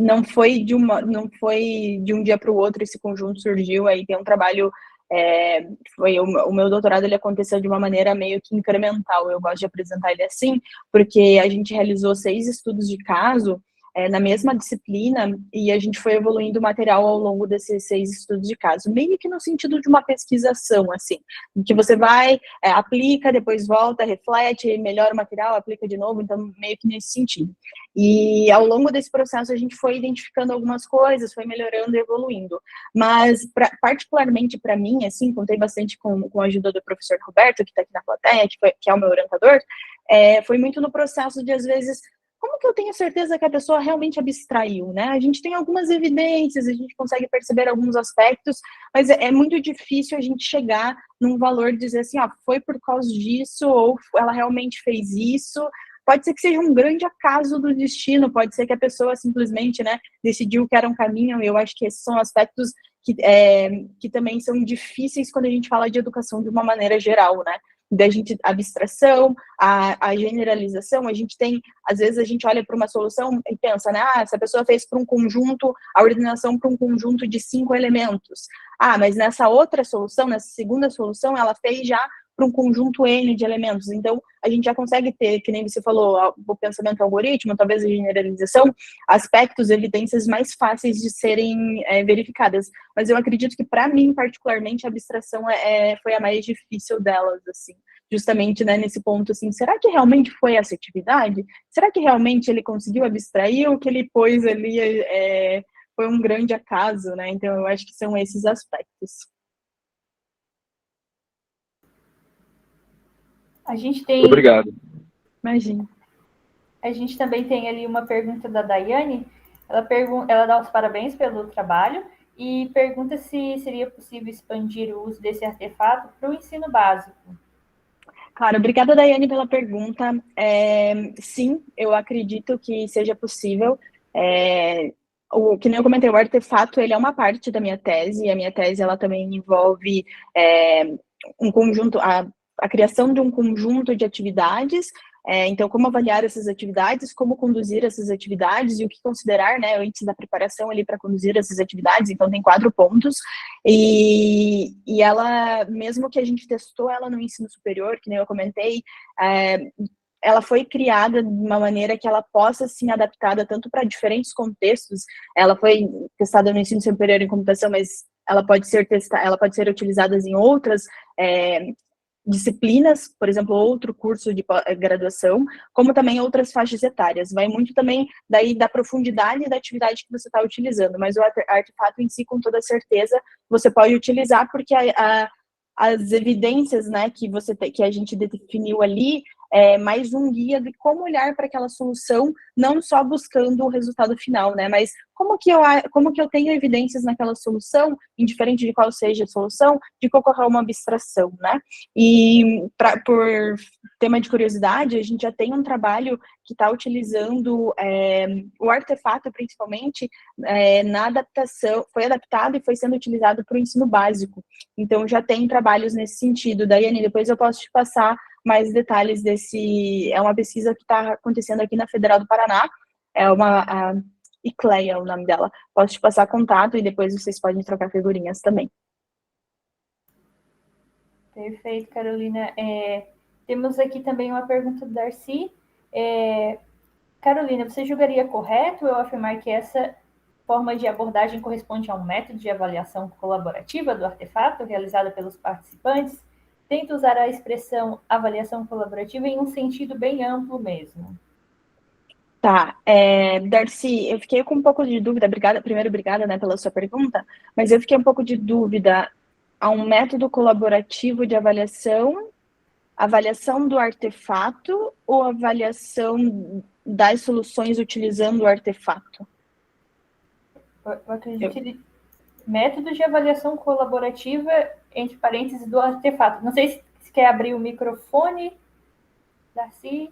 Não foi de um dia para o outro esse conjunto surgiu. Aí tem um trabalho, o meu doutorado, ele aconteceu de uma maneira meio que incremental. Eu gosto de apresentar ele assim, porque a gente realizou 6 estudos de caso na mesma disciplina, e a gente foi evoluindo o material ao longo desses 6 estudos de caso, meio que no sentido de uma pesquisação, assim, em que você vai, aplica, depois volta, reflete, melhora o material, aplica de novo, então meio que nesse sentido. E ao longo desse processo a gente foi identificando algumas coisas, foi melhorando e evoluindo, mas particularmente para mim, assim, contei bastante com a ajuda do professor Roberto, que está aqui na plateia, que é o meu orientador, foi muito no processo de, às vezes, como que eu tenho certeza que a pessoa realmente abstraiu, né? A gente tem algumas evidências, a gente consegue perceber alguns aspectos, mas é muito difícil a gente chegar num valor de dizer assim, foi por causa disso, ou ela realmente fez isso. Pode ser que seja um grande acaso do destino, pode ser que a pessoa simplesmente, né, decidiu que era um caminho, e eu acho que esses são aspectos que também são difíceis quando a gente fala de educação de uma maneira geral, né? Da gente, a abstração, a generalização, a gente tem, às vezes a gente olha para uma solução e pensa, né, essa pessoa fez para um conjunto, a ordenação para um conjunto de 5 elementos. Mas nessa outra solução, nessa segunda solução, ela fez já para um conjunto N de elementos. Então, a gente já consegue ter, que nem você falou, o pensamento algoritmo, talvez a generalização, aspectos, evidências mais fáceis de serem verificadas. Mas eu acredito que, para mim, particularmente, a abstração foi a mais difícil delas, assim. Justamente, né, nesse ponto, assim, será que realmente foi essa atividade? Será que realmente ele conseguiu abstrair ou que ele pôs ali foi um grande acaso, né? Então, eu acho que são esses aspectos. A gente tem... Obrigado. Imagina. A gente também tem ali uma pergunta da Daiane. Ela dá os parabéns pelo trabalho e pergunta se seria possível expandir o uso desse artefato para o ensino básico. Claro, obrigada, Daiane, pela pergunta. Sim, eu acredito que seja possível. Que nem eu comentei, o artefato, ele é uma parte da minha tese, e a minha tese, ela também envolve um conjunto, a criação de um conjunto de atividades. Então, como avaliar essas atividades, como conduzir essas atividades e o que considerar, né, antes da preparação ali para conduzir essas atividades. Então, tem 4 pontos. E ela, mesmo que a gente testou ela no ensino superior, que nem eu comentei, ela foi criada de uma maneira que ela possa ser adaptada tanto para diferentes contextos. Ela foi testada no ensino superior em computação, mas ela pode ser utilizada em outras disciplinas, por exemplo, outro curso de graduação, como também outras faixas etárias. Vai muito também daí da profundidade da atividade que você está utilizando, mas o artefato em si, com toda certeza, você pode utilizar, porque as evidências, né, que a gente definiu ali, mais um guia de como olhar para aquela solução, não só buscando o resultado final, né? Mas como que eu tenho evidências naquela solução, indiferente de qual seja a solução, de que ocorreu uma abstração, né? E por tema de curiosidade, a gente já tem um trabalho que está utilizando o artefato, principalmente, na adaptação, foi adaptado e foi sendo utilizado para o ensino básico. Então, já tem trabalhos nesse sentido. Daiane, depois eu posso te passar mais detalhes desse... É uma pesquisa que está acontecendo aqui na Federal do Paraná, é a ICLEA, é o nome dela. Posso te passar contato e depois vocês podem trocar figurinhas também. Perfeito, Carolina. Temos aqui também uma pergunta do Darcy. Carolina, você julgaria correto eu afirmar que essa forma de abordagem corresponde a um método de avaliação colaborativa do artefato realizada pelos participantes? Tento usar a expressão avaliação colaborativa em um sentido bem amplo mesmo. Tá, Darcy, eu fiquei com um pouco de dúvida, obrigada, né, pela sua pergunta, mas eu fiquei um pouco de dúvida a um método colaborativo de avaliação do artefato ou avaliação das soluções utilizando o artefato? Eu acredito que método de avaliação colaborativa, entre parênteses, do artefato. Não sei se quer abrir o microfone, Darcy.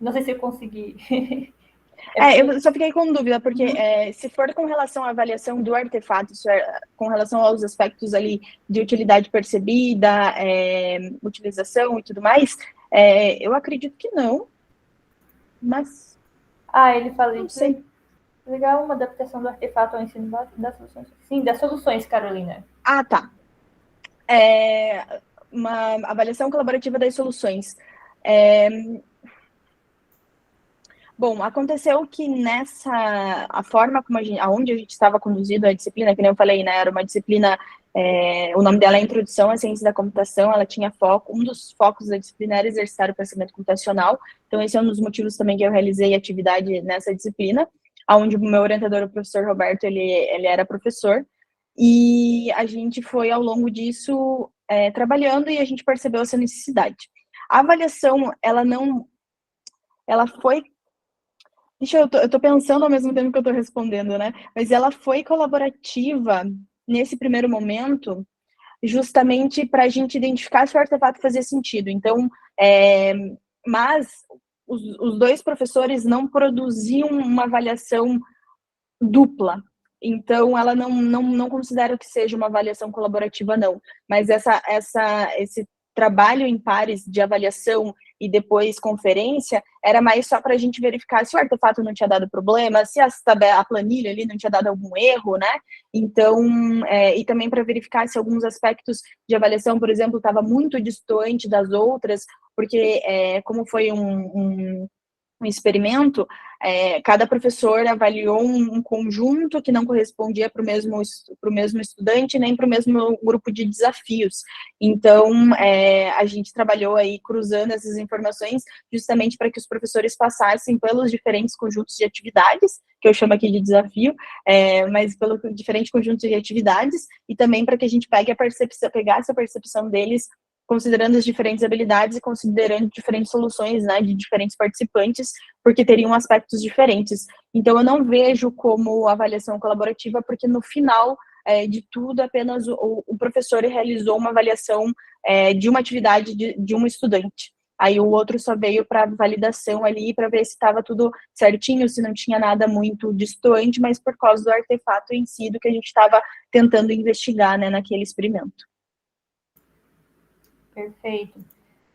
Não sei se eu consegui. Eu só fiquei com dúvida, porque se for com relação à avaliação do artefato, com relação aos aspectos ali de utilidade percebida, utilização e tudo mais, eu acredito que não, mas... ele fala não sei. Legal, uma adaptação do artefato ao ensino das soluções. Sim, das soluções, Carolina. Tá. Uma avaliação colaborativa das soluções. Bom, aconteceu que a forma como aonde a gente estava conduzido a disciplina, que nem eu falei, né, era uma disciplina, o nome dela é Introdução à Ciência da Computação, ela tinha um dos focos da disciplina era exercitar o pensamento computacional, então esse é um dos motivos também que eu realizei atividade nessa disciplina, onde o meu orientador, o professor Roberto, ele era professor, e a gente foi ao longo disso trabalhando e a gente percebeu essa necessidade. A avaliação, ela foi... eu tô pensando ao mesmo tempo que eu tô respondendo, né? Mas ela foi colaborativa nesse primeiro momento, justamente para a gente identificar se o artefato fazia sentido. Então, mas os dois professores não produziam uma avaliação dupla. Então, ela não considera que seja uma avaliação colaborativa, não. Mas esse trabalho em pares de avaliação e depois conferência, era mais só para a gente verificar se o artefato não tinha dado problema, se a planilha ali não tinha dado algum erro, né? Então, e também para verificar se alguns aspectos de avaliação, por exemplo, estava muito distante das outras, porque como foi um experimento, cada professor avaliou um conjunto que não correspondia para o mesmo estudante, nem para o mesmo grupo de desafios. Então, a gente trabalhou aí cruzando essas informações justamente para que os professores passassem pelos diferentes conjuntos de atividades, que eu chamo aqui de desafio, mas pelo diferente conjunto de atividades, e também para que a gente pegasse a percepção deles considerando as diferentes habilidades e considerando diferentes soluções, né, de diferentes participantes, porque teriam aspectos diferentes. Então, eu não vejo como avaliação colaborativa, porque no final de tudo, apenas o professor realizou uma avaliação de uma atividade de um estudante. Aí o outro só veio para validação ali, para ver se estava tudo certinho, se não tinha nada muito distante, mas por causa do artefato em si, do que a gente estava tentando investigar, né, naquele experimento. Perfeito.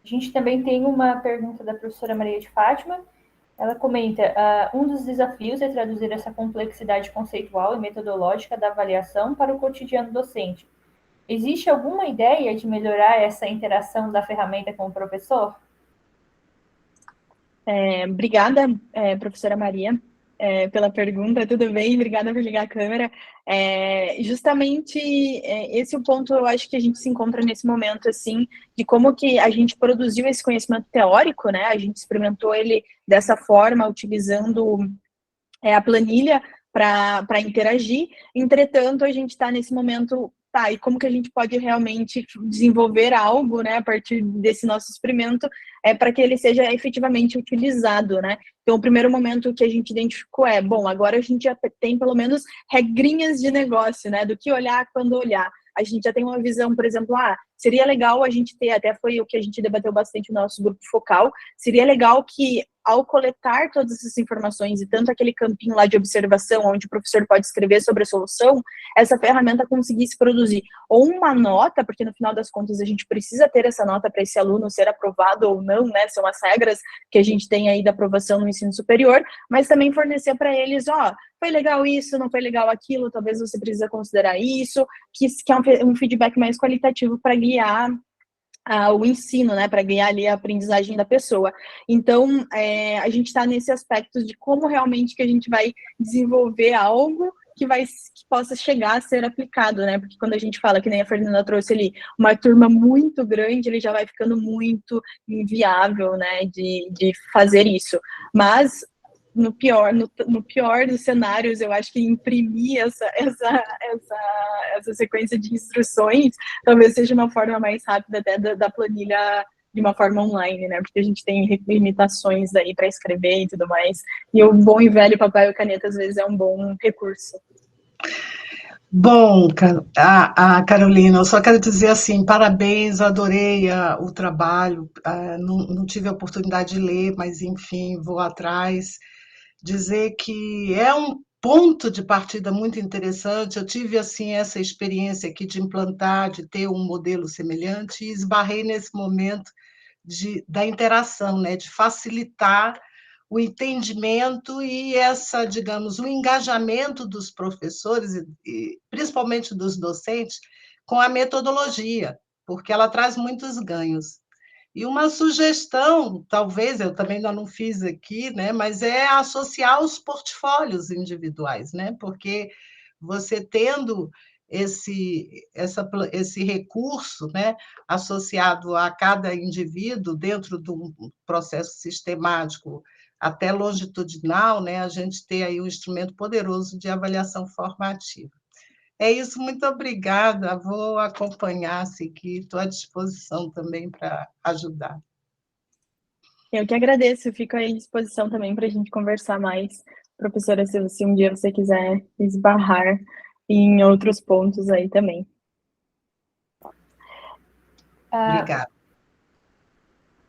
A gente também tem uma pergunta da professora Maria de Fátima. Ela comenta, um dos desafios é traduzir essa complexidade conceitual e metodológica da avaliação para o cotidiano docente. Existe alguma ideia de melhorar essa interação da ferramenta com o professor? Obrigada, professora Maria, pela pergunta, tudo bem? Obrigada por ligar a câmera. Justamente esse é o ponto, eu acho que a gente se encontra nesse momento, assim, de como que a gente produziu esse conhecimento teórico, né? A gente experimentou ele dessa forma, utilizando a planilha para interagir. Entretanto, a gente está nesse momento tá, e como que a gente pode realmente desenvolver algo, né, a partir desse nosso experimento, para que ele seja efetivamente utilizado, né? Então, o primeiro momento que a gente identificou bom, agora a gente já tem pelo menos regrinhas de negócio, né, do que olhar quando olhar. A gente já tem uma visão, por exemplo, seria legal a gente ter, até foi o que a gente debateu bastante no nosso grupo focal, seria legal que, ao coletar todas essas informações e tanto aquele campinho lá de observação, onde o professor pode escrever sobre a solução, essa ferramenta conseguisse produzir ou uma nota, porque no final das contas a gente precisa ter essa nota para esse aluno ser aprovado ou não, né? São as regras que a gente tem aí da aprovação no ensino superior, mas também fornecer para eles, foi legal isso, não foi legal aquilo, talvez você precisa considerar isso, que é um feedback mais qualitativo para guiar o ensino, né, para guiar ali a aprendizagem da pessoa. Então, a gente está nesse aspecto de como realmente que a gente vai desenvolver algo que possa chegar a ser aplicado, né, porque quando a gente fala, que nem a Fernanda trouxe ali, uma turma muito grande, ele já vai ficando muito inviável, né, de fazer isso. Mas no pior dos cenários, eu acho que imprimir essa sequência de instruções talvez seja uma forma mais rápida até da planilha de uma forma online, né? Porque a gente tem limitações aí para escrever e tudo mais. E o bom e velho papel e caneta, às vezes, é um bom recurso. Bom, Carolina, eu só quero dizer assim, parabéns, adorei o trabalho, não tive a oportunidade de ler, mas enfim, vou atrás. Dizer que é um ponto de partida muito interessante. Eu tive assim essa experiência aqui de implantar, de ter um modelo semelhante, e esbarrei nesse momento da interação, né, de facilitar o entendimento e digamos, o engajamento dos professores e principalmente dos docentes com a metodologia, porque ela traz muitos ganhos. E uma sugestão, talvez, eu também ainda não fiz aqui, né, mas é associar os portfólios individuais, né, porque você tendo esse recurso, né, associado a cada indivíduo dentro de um processo sistemático até longitudinal, né, a gente tem aí um instrumento poderoso de avaliação formativa. É isso, muito obrigada. Vou acompanhar, seguir, estou à disposição também para ajudar. Eu que agradeço, fico aí à disposição também para a gente conversar mais. Professora, se um dia você quiser esbarrar em outros pontos aí também. Obrigada.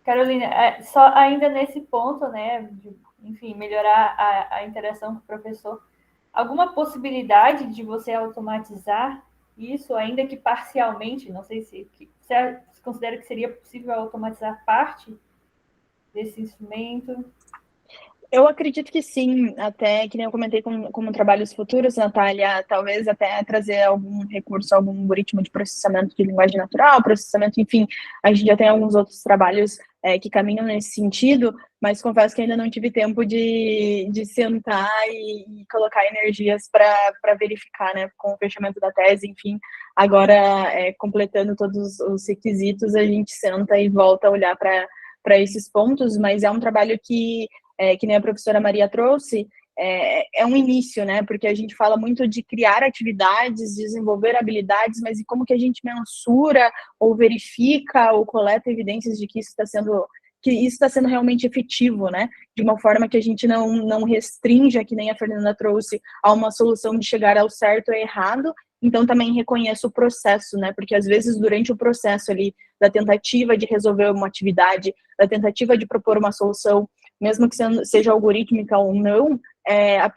Carolina, só ainda nesse ponto, né, de, enfim, melhorar a interação com o professor, alguma possibilidade de você automatizar isso, ainda que parcialmente? Não sei se você considera que seria possível automatizar parte desse instrumento? Eu acredito que sim, até que nem eu comentei como trabalhos futuros, Natália, talvez até trazer algum recurso, algum algoritmo de processamento de linguagem natural, processamento, enfim, a gente já tem alguns outros trabalhos que caminham nesse sentido, mas confesso que ainda não tive tempo de sentar e colocar energias para verificar, né, com o fechamento da tese, enfim, agora completando todos os requisitos, a gente senta e volta a olhar para esses pontos, mas é um trabalho que nem a professora Maria trouxe, é um início, né? Porque a gente fala muito de criar atividades, desenvolver habilidades, mas e como que a gente mensura ou verifica ou coleta evidências de que isso está sendo realmente efetivo, né? De uma forma que a gente não restrinja, que nem a Fernanda trouxe, a uma solução de chegar ao certo ou errado. Então, também reconheço o processo, né? Porque, às vezes, durante o processo ali da tentativa de resolver uma atividade, da tentativa de propor uma solução, mesmo que seja algorítmica ou não,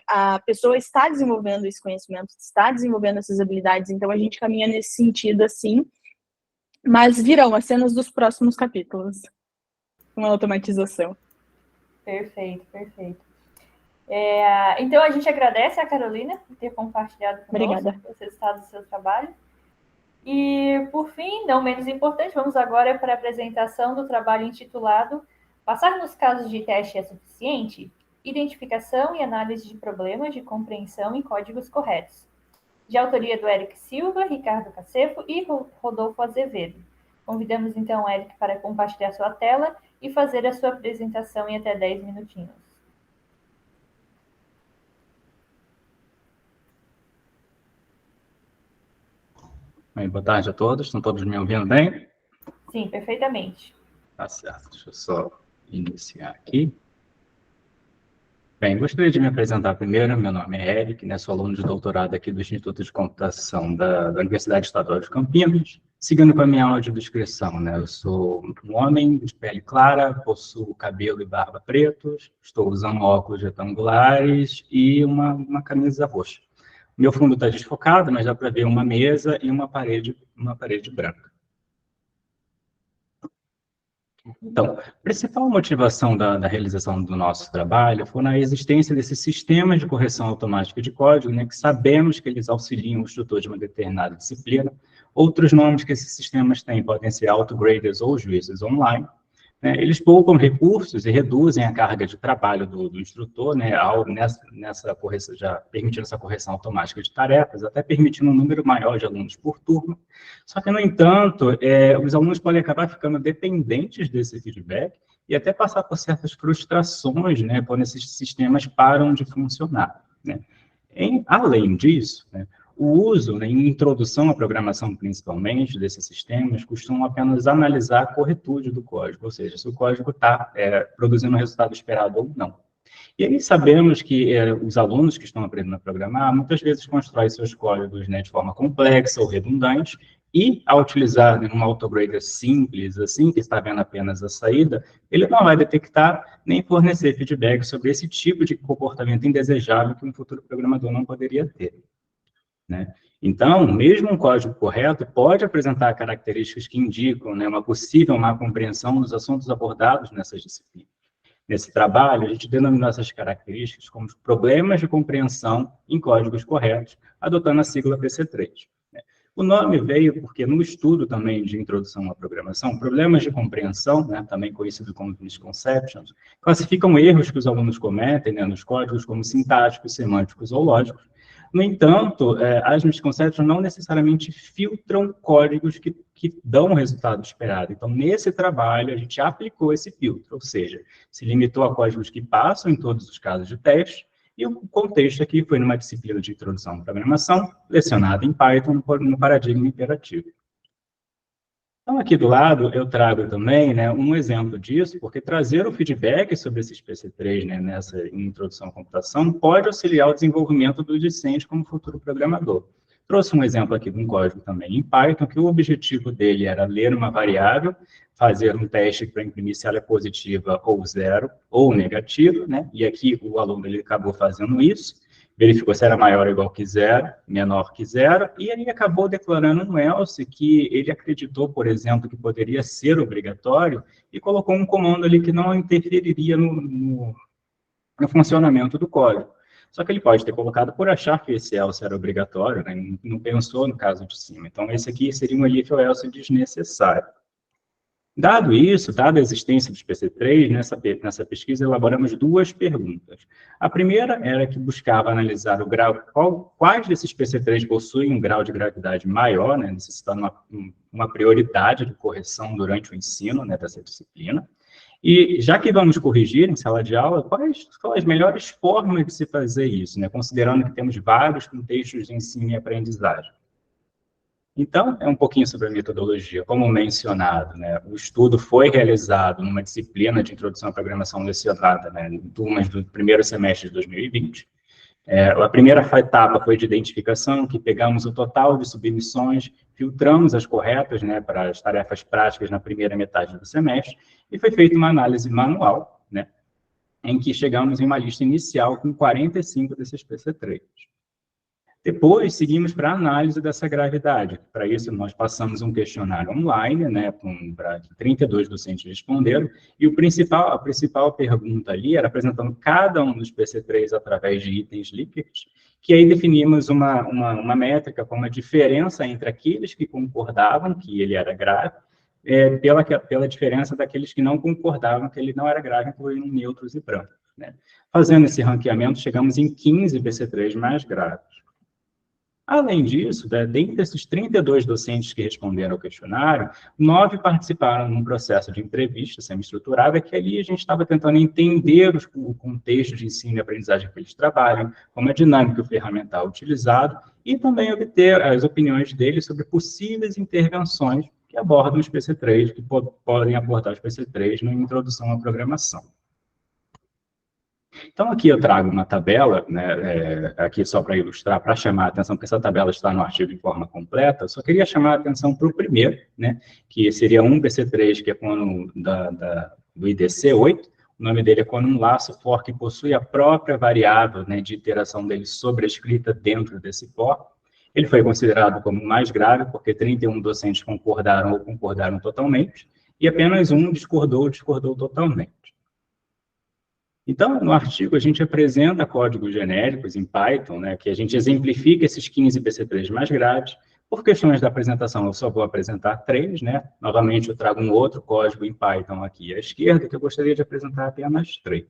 a pessoa está desenvolvendo esse conhecimento, está desenvolvendo essas habilidades, então a gente caminha nesse sentido, assim, mas virão as cenas dos próximos capítulos, uma automatização. Perfeito, perfeito. Então, a gente agradece a Carolina por ter compartilhado conosco os resultados do seu trabalho. E, por fim, não menos importante, vamos agora para a apresentação do trabalho intitulado Passar nos casos de teste é suficiente? Identificação e análise de problemas de compreensão em códigos corretos. De autoria do Eric Silva, Ricardo Cacefo e Rodolfo Azevedo. Convidamos então o Eric para compartilhar sua tela e fazer a sua apresentação em até 10 minutinhos. Bem, boa tarde a todos. Estão todos me ouvindo bem? Sim, perfeitamente. Tá certo. Deixa eu só iniciar aqui. Bem, gostaria de me apresentar primeiro. Meu nome é Eric, né? Sou aluno de doutorado aqui do Instituto de Computação da Universidade Estadual de Campinas. Seguindo com a minha audiodescrição, né? Eu sou um homem de pele clara, possuo cabelo e barba pretos, estou usando óculos retangulares e uma camisa roxa. Meu fundo está desfocado, mas dá para ver uma mesa e uma parede branca. Então, a principal motivação da realização do nosso trabalho foi na existência desses sistemas de correção automática de código, né, que sabemos que eles auxiliam o instrutor de uma determinada disciplina. Outros nomes que esses sistemas têm podem ser autograders ou juízes online. Né, eles poupam recursos e reduzem a carga de trabalho do instrutor, né, nessa correção, já permitindo essa correção automática de tarefas, até permitindo um número maior de alunos por turma. Só que, no entanto, os alunos podem acabar ficando dependentes desse feedback e até passar por certas frustrações, né, quando esses sistemas param de funcionar. Né. Além disso, né, o uso, né, em introdução à programação, principalmente, desses sistemas, costumam apenas analisar a corretude do código, ou seja, se o código está produzindo o resultado esperado ou não. E aí sabemos que os alunos que estão aprendendo a programar, muitas vezes constroem seus códigos, né, de forma complexa ou redundante, e ao utilizar, né, uma autograder simples, assim, que está vendo apenas a saída, ele não vai detectar nem fornecer feedback sobre esse tipo de comportamento indesejável que um futuro programador não poderia ter. Né? Então, mesmo um código correto pode apresentar características que indicam, né, uma possível má compreensão dos assuntos abordados nessas disciplinas. Nesse trabalho, a gente denominou essas características como problemas de compreensão em códigos corretos, adotando a sigla PC3. Né? O nome veio porque, no estudo também de introdução à programação, problemas de compreensão, né, também conhecido como misconceptions, classificam erros que os alunos cometem, né, nos códigos como sintáticos, semânticos ou lógicos. No entanto, as misconceptions não necessariamente filtram códigos que dão o resultado esperado. Então, nesse trabalho, a gente aplicou esse filtro, ou seja, se limitou a códigos que passam em todos os casos de teste, e o contexto aqui foi numa disciplina de introdução à programação, lecionada em Python no paradigma imperativo. Então, aqui do lado, eu trago também, né, um exemplo disso, porque trazer o feedback sobre esses PC3, né, nessa introdução à computação, pode auxiliar o desenvolvimento do discente como futuro programador. Trouxe um exemplo aqui de um código também em Python, que o objetivo dele era ler uma variável, fazer um teste para imprimir se ela é positiva ou zero, ou negativa, né, e aqui o aluno ele acabou fazendo isso, verificou se era maior ou igual que zero, menor que zero, e ele acabou declarando um else que ele acreditou, por exemplo, que poderia ser obrigatório, e colocou um comando ali que não interferiria no funcionamento do código. Só que ele pode ter colocado por achar que esse else era obrigatório, né? Não pensou no caso de cima. Então, esse aqui seria um if ou else desnecessário. Dado isso, dada a existência dos PC3, nessa pesquisa elaboramos duas perguntas. A primeira era que buscava analisar o grau, quais desses PC3 possuem um grau de gravidade maior, né, necessitando uma prioridade de correção durante o ensino, né, dessa disciplina. E já que vamos corrigir em sala de aula, quais são as melhores formas de se fazer isso, né, considerando que temos vários contextos de ensino e aprendizagem. Então, é um pouquinho sobre a metodologia. Como mencionado, né, o estudo foi realizado numa disciplina de introdução à programação lecionada, né, em turmas do primeiro semestre de 2020. A primeira etapa foi de identificação, que pegamos o total de submissões, filtramos as corretas, né, para as tarefas práticas na primeira metade do semestre, e foi feita uma análise manual, né, em que chegamos em uma lista inicial com 45 desses PC3. Depois, seguimos para a análise dessa gravidade. Para isso, nós passamos um questionário online, né, para 32 docentes responderam, e a principal pergunta ali era apresentando cada um dos PC3 através de itens Likert, que aí definimos uma métrica como a diferença entre aqueles que concordavam que ele era grave, pela diferença daqueles que não concordavam que ele não era grave, incluindo neutros e brancos. Né. Fazendo esse ranqueamento, chegamos em 15 PC3 mais graves. Além disso, dentre esses 32 docentes que responderam ao questionário, 9 participaram num processo de entrevista semi-estruturada, que ali a gente estava tentando entender o contexto de ensino e aprendizagem que eles trabalham, como a dinâmica ferramental utilizada, e também obter as opiniões deles sobre possíveis intervenções que abordam os PC3, que podem abordar os PC3 na introdução à programação. Então, aqui eu trago uma tabela, né, aqui só para ilustrar, para chamar a atenção, porque essa tabela está no artigo em forma completa, eu só queria chamar a atenção para o primeiro, né, que seria um PC3, que é quando do IDC 8, o nome dele é quando um laço for que possui a própria variável, né, de iteração dele sobrescrita dentro desse for. Ele foi considerado como mais grave, porque 31 docentes concordaram ou concordaram totalmente, e apenas um discordou totalmente. Então, no artigo, a gente apresenta códigos genéricos em Python, né, que a gente exemplifica esses 15 PC3 mais graves. Por questões da apresentação, eu só vou apresentar 3, né? Novamente, eu trago um outro código em Python aqui à esquerda, que eu gostaria de apresentar apenas 3.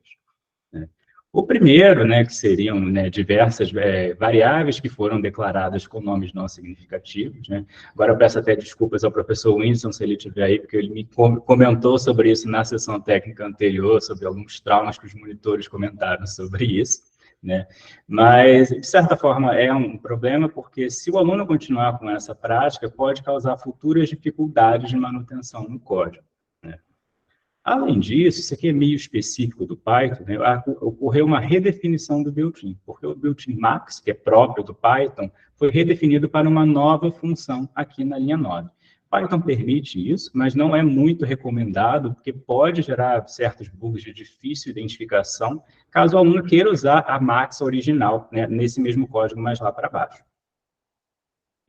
Né? O primeiro, né, que seriam, né, diversas variáveis que foram declaradas com nomes não significativos. Né? Agora eu peço até desculpas ao professor Winston, se ele estiver aí, porque ele me comentou sobre isso na sessão técnica anterior, sobre alguns traumas que os monitores comentaram sobre isso. Né? Mas, de certa forma, é um problema, porque se o aluno continuar com essa prática, pode causar futuras dificuldades de manutenção no código. Né? Além disso, isso aqui é meio específico do Python, né? Ocorreu uma redefinição do built-in, porque o built-in max, que é próprio do Python, foi redefinido para uma nova função aqui na linha 9. Python permite isso, mas não é muito recomendado, porque pode gerar certos bugs de difícil identificação, caso o aluno queira usar a max original, né, nesse mesmo código mais lá para baixo.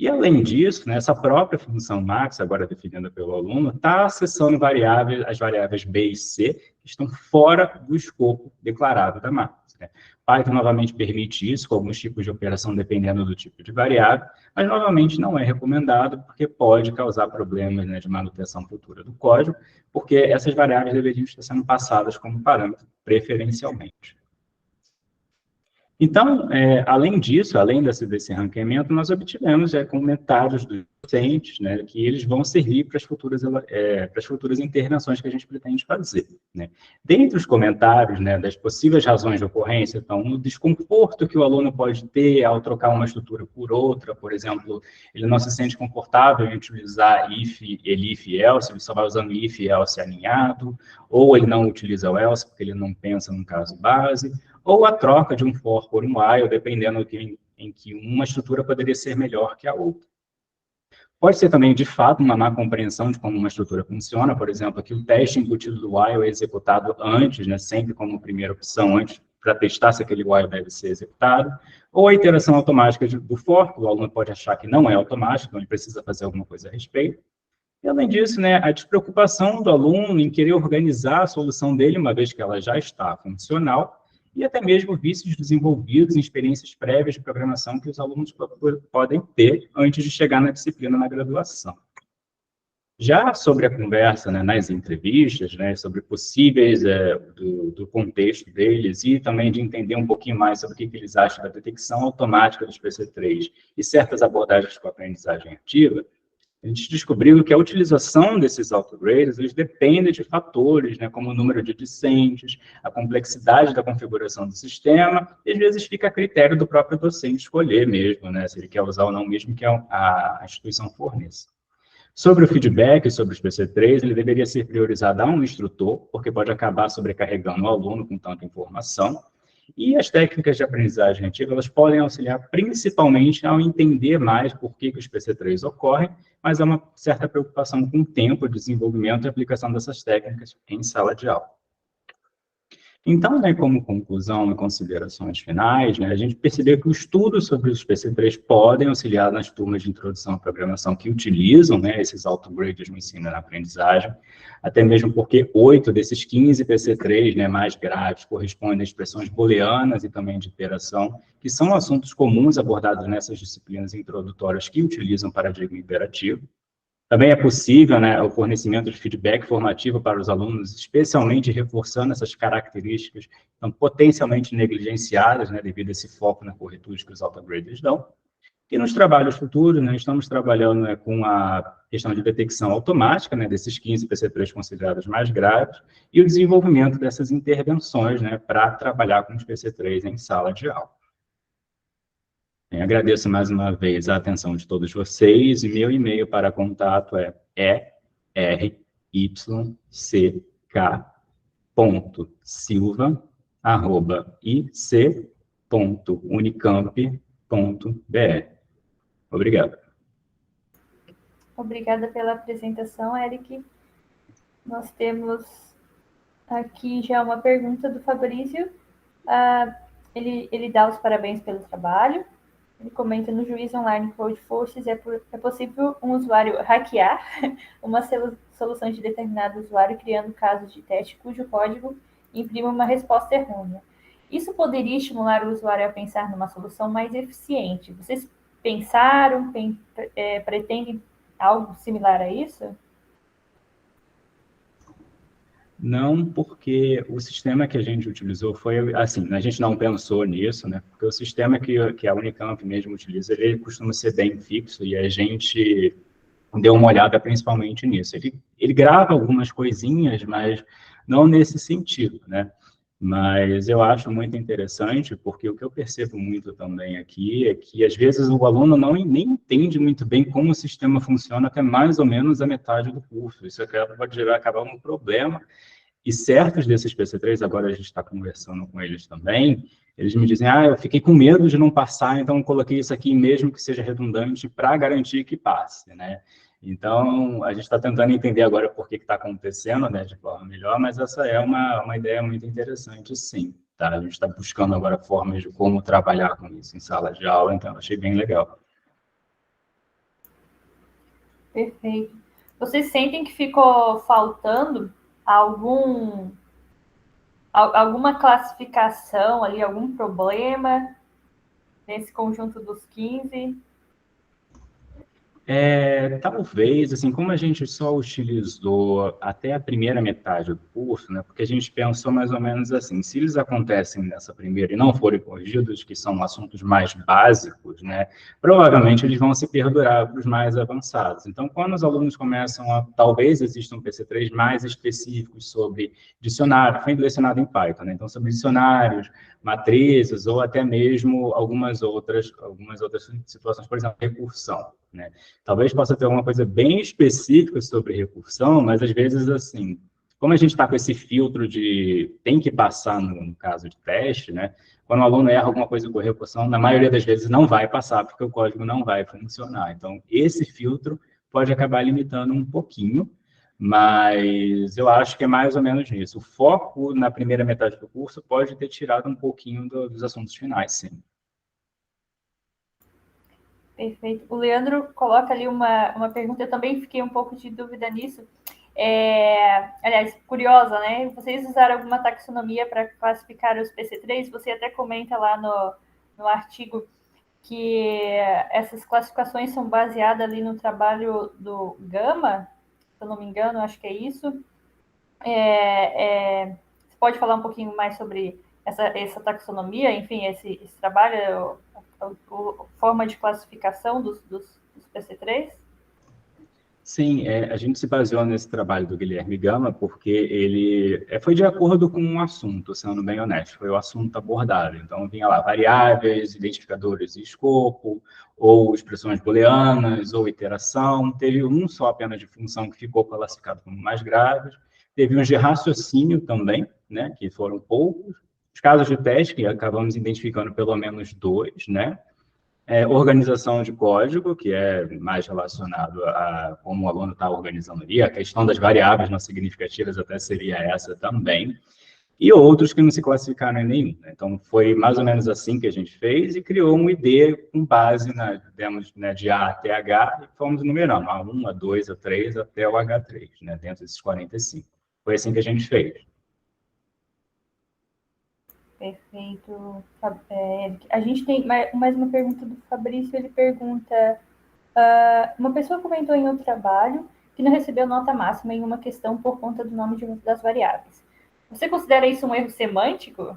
E, além disso, né, essa própria função max, agora definida pelo aluno, está acessando as variáveis B e C, que estão fora do escopo declarado da max. Né? Python, novamente, permite isso, com alguns tipos de operação, dependendo do tipo de variável, mas, novamente, não é recomendado, porque pode causar problemas, né, de manutenção futura do código, porque essas variáveis deveriam estar sendo passadas como parâmetro preferencialmente. Então, além disso, além desse ranqueamento, nós obtivemos comentários dos docentes, né, que eles vão servir para as futuras intervenções que a gente pretende fazer. Né. Dentre os comentários, né, das possíveis razões de ocorrência, então, o desconforto que o aluno pode ter ao trocar uma estrutura por outra, por exemplo, ele não se sente confortável em utilizar if, elif e else, ele só vai usando if e else alinhado, ou ele não utiliza o else porque ele não pensa no caso base, ou a troca de um for por um while, dependendo em que uma estrutura poderia ser melhor que a outra. Pode ser também, de fato, uma má compreensão de como uma estrutura funciona, por exemplo, aqui o teste embutido do while é executado antes, né, sempre como primeira opção, antes, para testar se aquele while deve ser executado, ou a iteração automática do for, que o aluno pode achar que não é automática, então ele precisa fazer alguma coisa a respeito. E, além disso, né, a despreocupação do aluno em querer organizar a solução dele, uma vez que ela já está funcional, e até mesmo vícios desenvolvidos em experiências prévias de programação que os alunos podem ter antes de chegar na disciplina na graduação. Já sobre a conversa, né, nas entrevistas, né, sobre possíveis do contexto deles e também de entender um pouquinho mais sobre o que eles acham da detecção automática dos PC3 e certas abordagens com a aprendizagem ativa, a gente descobriu que a utilização desses autograders, eles dependem de fatores, né, como o número de discentes, a complexidade da configuração do sistema, e às vezes fica a critério do próprio docente escolher mesmo, né, se ele quer usar ou não, mesmo que a instituição forneça. Sobre o feedback, sobre os PC3, ele deveria ser priorizado a um instrutor, porque pode acabar sobrecarregando o aluno com tanta informação. E as técnicas de aprendizagem ativa, elas podem auxiliar principalmente ao entender mais por que os PC3 ocorrem, mas há uma certa preocupação com o tempo de desenvolvimento e aplicação dessas técnicas em sala de aula. Então, né, como conclusão e considerações finais, né, a gente percebeu que o estudo sobre os PC3 podem auxiliar nas turmas de introdução à programação que utilizam, né, esses autograders no ensino e na aprendizagem, até mesmo porque 8 desses 15 PC3, né, mais graves correspondem a expressões booleanas e também de iteração, que são assuntos comuns abordados nessas disciplinas introdutórias que utilizam paradigma imperativo. Também é possível, né, o fornecimento de feedback formativo para os alunos, especialmente reforçando essas características então, potencialmente negligenciadas, né, devido a esse foco na corretude que os autograders dão. E nos trabalhos futuros, né, estamos trabalhando, né, com a questão de detecção automática, né, desses 15 PC3 considerados mais graves, e o desenvolvimento dessas intervenções, né, para trabalhar com os PC3 em sala de aula. Eu agradeço mais uma vez a atenção de todos vocês, e meu e-mail para contato é erysilva.silva@ic.unicamp.br. Obrigado. Obrigada pela apresentação, Eric. Nós temos aqui já uma pergunta do Fabrício. Ele dá os parabéns pelo trabalho. Ele comenta: no Juiz Online Code Forces é possível um usuário hackear uma solução de determinado usuário, criando casos de teste cujo código imprime uma resposta errônea. Isso poderia estimular o usuário a pensar numa solução mais eficiente. Vocês pensaram, pretendem algo similar a isso? Não, porque o sistema que a gente utilizou foi assim, a gente não pensou nisso, né? Porque o sistema que a Unicamp mesmo utiliza, ele costuma ser bem fixo, e a gente deu uma olhada principalmente nisso. Ele grava algumas coisinhas, mas não nesse sentido, né? Mas eu acho muito interessante, porque o que eu percebo muito também aqui é que, às vezes, o aluno nem entende muito bem como o sistema funciona até mais ou menos a metade do curso. Isso pode acabar um problema. E certos desses PC3, agora a gente está conversando com eles também, eles me dizem: eu fiquei com medo de não passar, então coloquei isso aqui, mesmo que seja redundante, para garantir que passe, né? Então, a gente está tentando entender agora por que está acontecendo, né, de forma melhor, mas essa é uma ideia muito interessante, sim. Tá? A gente está buscando agora formas de como trabalhar com isso em sala de aula, então achei bem legal. Perfeito. Vocês sentem que ficou faltando alguma classificação ali, algum problema nesse conjunto dos 15? Talvez, assim, como a gente só utilizou até a primeira metade do curso, né, porque a gente pensou mais ou menos assim: se eles acontecem nessa primeira e não forem corrigidos, que são assuntos mais básicos, né, provavelmente eles vão se perdurar para os mais avançados. Então, quando os alunos começam talvez existam PC3 mais específicos sobre dicionário, foi lecionado em Python, né, então sobre dicionários, matrizes, ou até mesmo algumas outras situações, por exemplo, recursão, né? Talvez possa ter alguma coisa bem específica sobre recursão, mas às vezes, assim, como a gente está com esse filtro de tem que passar no caso de teste, né? Quando o aluno erra alguma coisa com recursão, na maioria das vezes não vai passar, porque o código não vai funcionar. Então, esse filtro pode acabar limitando um pouquinho, mas eu acho que é mais ou menos nisso. O foco na primeira metade do curso pode ter tirado um pouquinho dos assuntos finais, sim. Perfeito. O Leandro coloca ali uma pergunta, eu também fiquei um pouco de dúvida nisso. Aliás, curiosa, né? Vocês usaram alguma taxonomia para classificar os PC3? Você até comenta lá no artigo que essas classificações são baseadas ali no trabalho do Gama, se eu não me engano, acho que é isso. Você pode falar um pouquinho mais sobre essa taxonomia, enfim, esse trabalho, a forma de classificação dos PC3? Sim, a gente se baseou nesse trabalho do Guilherme Gama porque ele foi de acordo com um assunto, sendo bem honesto, foi o assunto abordado. Então, vinha lá variáveis, identificadores e escopo, ou expressões booleanas, ou iteração. Teve um só apenas de função que ficou classificado como mais graves. Teve uns de raciocínio também, né, que foram poucos. Os casos de teste, que acabamos identificando pelo menos 2, né? Organização de código, que é mais relacionado a como o aluno está organizando ali, a questão das variáveis não significativas até seria essa também, e outros que não se classificaram em nenhum. Então, foi mais ou menos assim que a gente fez e criou um ID com base de A até H, e fomos numerando, A1, A2, A3, até o H3, né, dentro desses 45. Foi assim que a gente fez. Perfeito. A gente tem mais uma pergunta do Fabrício. Ele pergunta: uma pessoa comentou em outro trabalho que não recebeu nota máxima em uma questão por conta do nome de uma das variáveis. Você considera isso um erro semântico?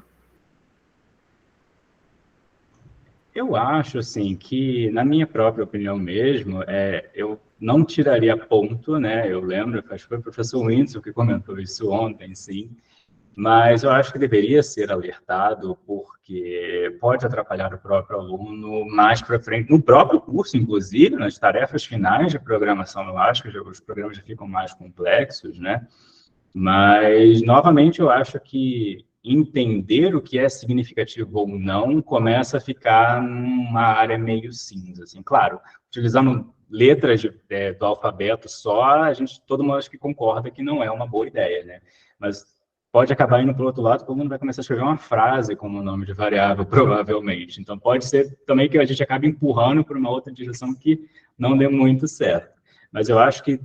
Eu acho, assim, que, na minha própria opinião mesmo, eu não tiraria ponto, né? Eu lembro, acho que foi o professor Whindersson que comentou isso ontem, sim, mas eu acho que deveria ser alertado, porque pode atrapalhar o próprio aluno mais para frente, no próprio curso, inclusive, nas tarefas finais de programação, eu acho que os programas já ficam mais complexos, né? Mas, novamente, eu acho que entender o que é significativo ou não começa a ficar numa área meio cinza, assim. Claro, utilizando letras do alfabeto só, todo mundo acho que concorda que não é uma boa ideia, né? Mas pode acabar indo para o outro lado, todo mundo vai começar a escrever uma frase como nome de variável, provavelmente. Então, pode ser também que a gente acabe empurrando para uma outra direção que não dê muito certo. Mas eu acho que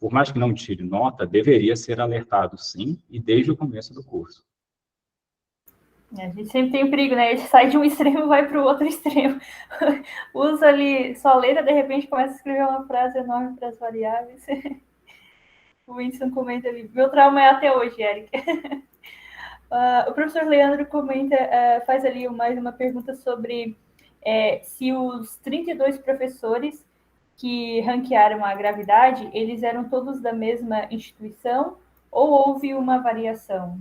por mais que não tire nota, deveria ser alertado sim, e desde o começo do curso. A gente sempre tem um perigo, né? Ele sai de um extremo e vai para o outro extremo. Usa ali só letra, de repente começa a escrever uma frase enorme para as variáveis. O Winston comenta ali, meu trauma é até hoje, Eric. O professor Leandro comenta, faz ali mais uma pergunta sobre se os 32 professores que ranquearam a gravidade, eles eram todos da mesma instituição ou houve uma variação?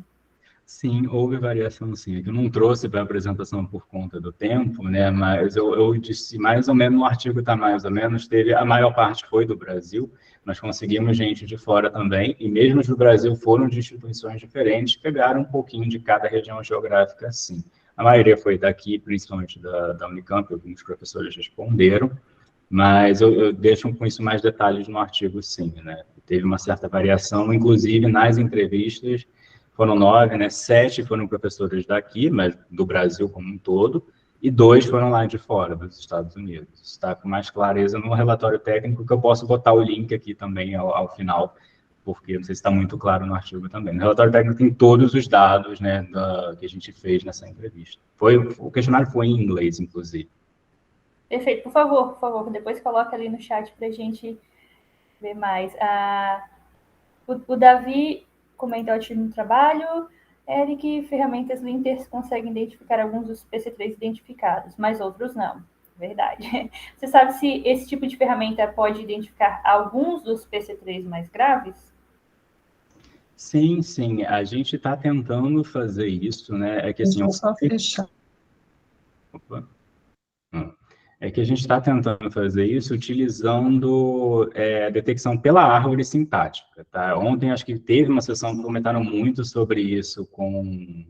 Sim, houve variação sim. Eu não trouxe para a apresentação por conta do tempo, né? Mas eu disse mais ou menos, no artigo está mais ou menos, a maior parte foi do Brasil, nós conseguimos gente de fora também, e mesmo os do Brasil foram de instituições diferentes, pegaram um pouquinho de cada região geográfica, sim. A maioria foi daqui, principalmente da Unicamp, alguns professores responderam, mas eu deixo com isso mais detalhes no artigo, sim, né? Teve uma certa variação, inclusive nas entrevistas, foram 9, né? 7 foram professores daqui, mas do Brasil como um todo, e 2 foram lá de fora, dos Estados Unidos. Está com mais clareza no relatório técnico, que eu posso botar o link aqui também ao final, porque não sei se está muito claro no artigo também. No relatório técnico tem todos os dados, né, que a gente fez nessa entrevista. O questionário foi em inglês, inclusive. Perfeito, por favor, depois coloca ali no chat para a gente ver mais. O Davi comenta ótimo trabalho. Eric, ferramentas linters conseguem identificar alguns dos PC3 identificados, mas outros não. Verdade. Você sabe se esse tipo de ferramenta pode identificar alguns dos PC3 mais graves? Sim, sim. A gente está tentando fazer isso, né? É que assim, só fechar. Opa. É que a gente está tentando fazer isso utilizando a detecção pela árvore sintática, tá? Ontem acho que teve uma sessão que comentaram muito sobre isso com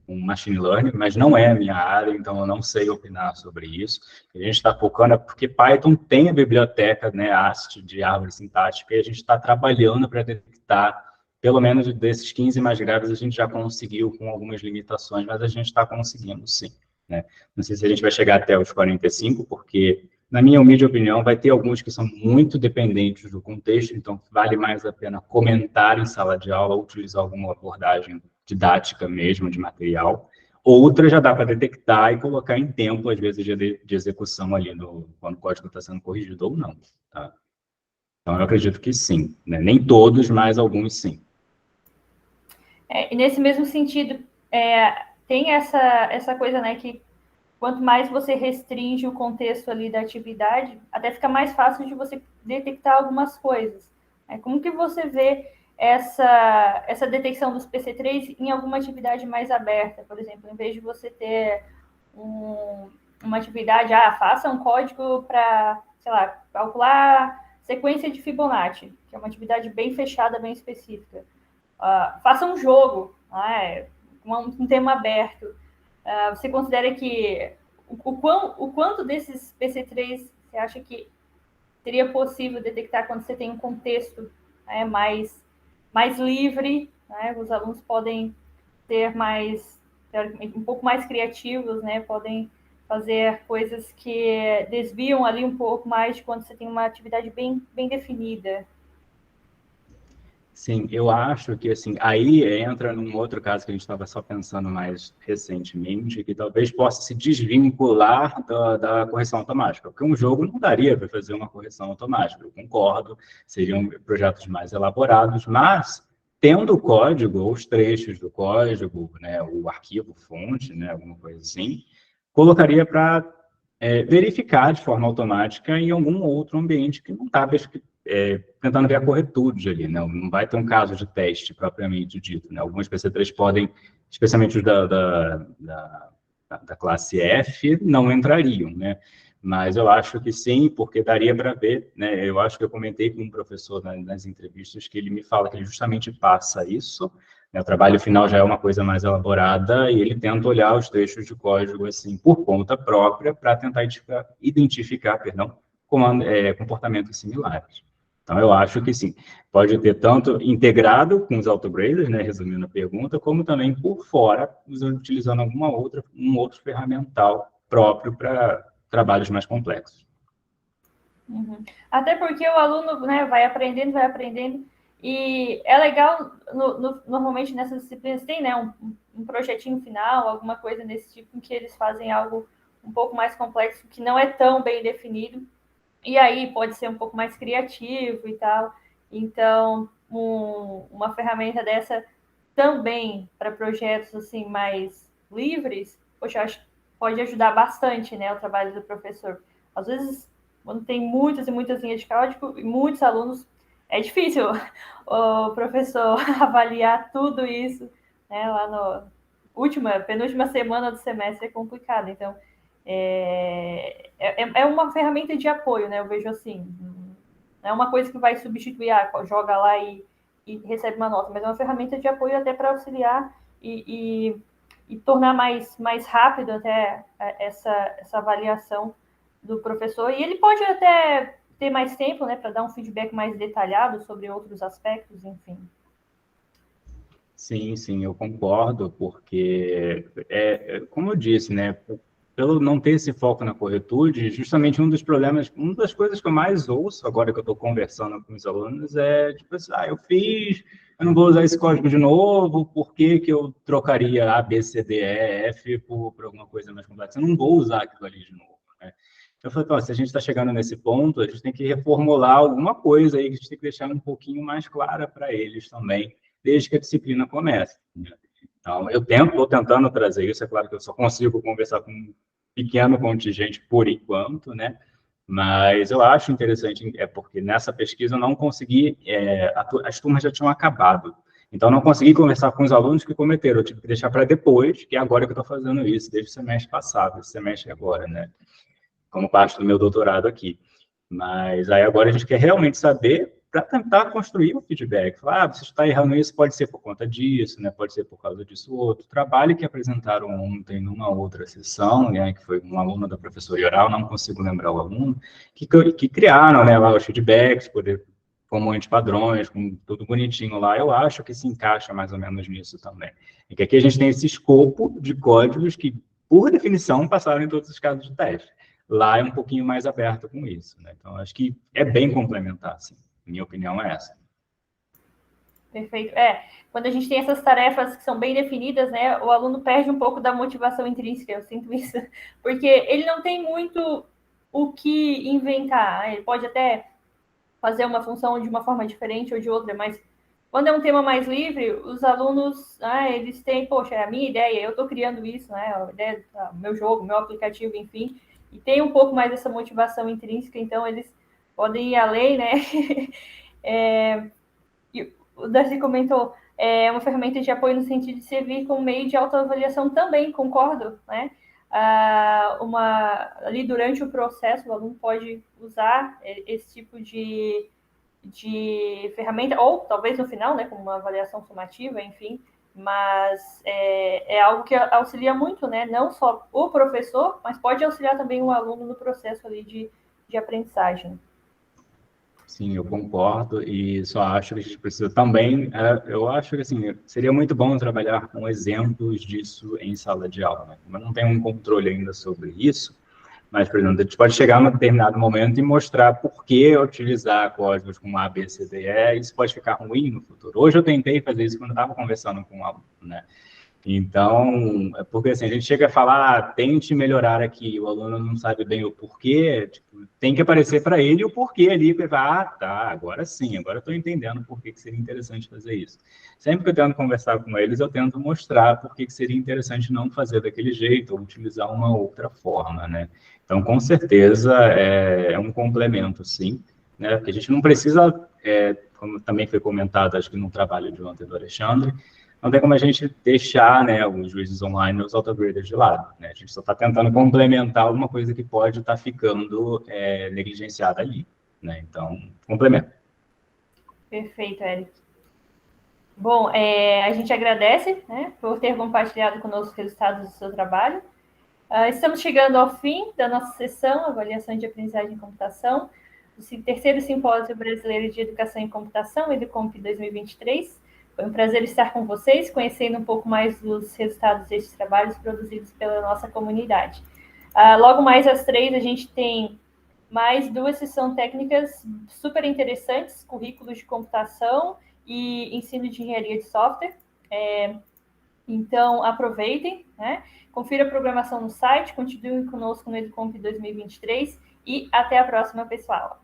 machine learning, mas não é a minha área, então eu não sei opinar sobre isso. A gente está focando, porque Python tem a biblioteca, né, AST de árvore sintática, e a gente está trabalhando para detectar, pelo menos desses 15 mais graves, a gente já conseguiu com algumas limitações, mas a gente está conseguindo sim. Né? Não sei se a gente vai chegar até os 45, porque, na minha humilde opinião, vai ter alguns que são muito dependentes do contexto, então vale mais a pena comentar em sala de aula ou utilizar alguma abordagem didática mesmo, de material. Outra já dá para detectar e colocar em tempo, às vezes, de execução ali, quando o código está sendo corrigido ou não. Tá? Então, eu acredito que sim. Né? Nem todos, mas alguns sim. E nesse mesmo sentido, tem essa coisa, né, que quanto mais você restringe o contexto ali da atividade, até fica mais fácil de você detectar algumas coisas. Como que você vê essa detecção dos PC3 em alguma atividade mais aberta? Por exemplo, em vez de você ter uma atividade, faça um código para, sei lá, calcular sequência de Fibonacci, que é uma atividade bem fechada, bem específica. Faça um jogo, um tema aberto. Você considera que o quanto desses PC3 você acha que seria possível detectar quando você tem um contexto mais livre, né? Os alunos podem ser um pouco mais criativos, né? Podem fazer coisas que desviam ali um pouco mais de quando você tem uma atividade bem definida. Sim, eu acho que, assim, aí entra num outro caso que a gente estava só pensando mais recentemente, que talvez possa se desvincular da correção automática, porque um jogo não daria para fazer uma correção automática, eu concordo, seriam projetos mais elaborados, mas tendo o código, ou os trechos do código, né, o arquivo fonte, né, alguma coisa assim, colocaria para verificar de forma automática em algum outro ambiente que não está tentando ver a corretude ali, né? Não vai ter um caso de teste propriamente dito, né? Alguns PC3 podem, especialmente os da classe F, não entrariam, né? Mas eu acho que sim, porque daria para ver, né? Eu acho que eu comentei com um professor nas entrevistas que ele me fala que ele justamente passa isso, né? O trabalho final já é uma coisa mais elaborada e ele tenta olhar os trechos de código assim por conta própria para tentar identificar, comportamentos similares. Então, eu acho que sim, pode ter tanto integrado com os autograders, né, resumindo a pergunta, como também por fora, utilizando um outro ferramental próprio para trabalhos mais complexos. Uhum. Até porque o aluno, né, vai aprendendo, e é legal, normalmente nessas disciplinas tem, né, um projetinho final, alguma coisa desse tipo, em que eles fazem algo um pouco mais complexo, que não é tão bem definido, e aí pode ser um pouco mais criativo e tal. Então, uma ferramenta dessa também para projetos assim mais livres, poxa, acho que pode ajudar bastante, né, o trabalho do professor. Às vezes, quando tem muitas e muitas linhas de código e muitos alunos, é difícil o professor avaliar tudo isso, né, lá no penúltima semana do semestre é complicado. Então, é uma ferramenta de apoio, né? Eu vejo assim. Não é uma coisa que vai substituir, joga lá e recebe uma nota, mas é uma ferramenta de apoio até para auxiliar e tornar mais rápido até essa avaliação do professor. E ele pode até ter mais tempo, né, para dar um feedback mais detalhado sobre outros aspectos, enfim. Sim, eu concordo, porque, como eu disse, né, pelo não ter esse foco na corretude, justamente um dos problemas, uma das coisas que eu mais ouço, agora que eu estou conversando com os alunos, é tipo assim, eu não vou usar esse código de novo, por que que eu trocaria A, B, C, D, E, F por alguma coisa mais complexa? Eu não vou usar aquilo ali de novo, né? Eu falei, se a gente está chegando nesse ponto, a gente tem que reformular alguma coisa aí, que a gente tem que deixar um pouquinho mais clara para eles também, desde que a disciplina comece, né? Então, estou tentando trazer isso, é claro que eu só consigo conversar com um pequeno contingente por enquanto, né? Mas eu acho interessante, porque nessa pesquisa eu não consegui, as turmas já tinham acabado, então não consegui conversar com os alunos que cometeram, eu tive que deixar para depois, que é agora que eu estou fazendo isso, desde o semestre passado, esse semestre agora, né? Como parte do meu doutorado aqui. Mas aí agora a gente quer realmente saber para tentar construir um feedback. Falar, você está errando isso, pode ser por conta disso, né? Pode ser por causa disso outro. O trabalho que apresentaram ontem numa outra sessão, né, que foi um aluno da professora oral, não consigo lembrar o aluno, que criaram, né, lá os feedbacks, como antipadrões, com tudo bonitinho lá, eu acho que se encaixa mais ou menos nisso também. E que aqui a gente tem esse escopo de códigos que, por definição, passaram em todos os casos de teste. Lá é um pouquinho mais aberto com isso, né? Então, acho que é bem complementar, assim. Minha opinião é essa. Perfeito. Quando a gente tem essas tarefas que são bem definidas, né, o aluno perde um pouco da motivação intrínseca, eu sinto isso, porque ele não tem muito o que inventar. Ele pode até fazer uma função de uma forma diferente ou de outra, mas quando é um tema mais livre, os alunos, eles têm, poxa, é a minha ideia, eu estou criando isso, né, a ideia do meu jogo, meu aplicativo, enfim, e tem um pouco mais dessa motivação intrínseca, então eles podem ir além, né? E o Darcy comentou, é uma ferramenta de apoio no sentido de servir como meio de autoavaliação também, concordo, né? Ali durante o processo, o aluno pode usar esse tipo de ferramenta, ou talvez no final, né, como uma avaliação sumativa, enfim, mas é algo que auxilia muito, né, não só o professor, mas pode auxiliar também o aluno no processo ali de aprendizagem. Sim, eu concordo e só acho que a gente precisa também, eu acho que assim, seria muito bom trabalhar com exemplos disso em sala de aula, né? Eu não tenho um controle ainda sobre isso, mas, por exemplo, a gente pode chegar num determinado momento e mostrar por que utilizar códigos com A, B, C, D, E, isso pode ficar ruim no futuro. Hoje eu tentei fazer isso quando eu estava conversando com um aluno, né? Então, porque assim, a gente chega a falar, tente melhorar aqui, o aluno não sabe bem o porquê, tipo, tem que aparecer para ele o porquê ali, tá, agora sim, agora eu estou entendendo por que seria interessante fazer isso. Sempre que eu tento conversar com eles, eu tento mostrar por que seria interessante não fazer daquele jeito, ou utilizar uma outra forma, né? Então, com certeza, é um complemento, sim, né? Porque a gente não precisa, como também foi comentado, acho que no trabalho de ontem do Alexandre, não tem como a gente deixar, né, os juízes online e os autograders de lado, né? A gente só está tentando complementar alguma coisa que pode estar ficando negligenciada ali, né? Então, complemento. Perfeito, Eric. Bom, a gente agradece, né, por ter compartilhado conosco os resultados do seu trabalho. Estamos chegando ao fim da nossa sessão, Avaliação de Aprendizagem em Computação, do terceiro Simpósio Brasileiro de Educação em Computação, EduComp 2023. Foi um prazer estar com vocês, conhecendo um pouco mais dos resultados desses trabalhos produzidos pela nossa comunidade. Logo mais às 3, a gente tem mais 2 sessões técnicas super interessantes, currículos de computação e ensino de engenharia de software. Então, aproveitem, né? Confira a programação no site, continuem conosco no EduComp 2023 e até a próxima, pessoal.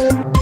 Thank you.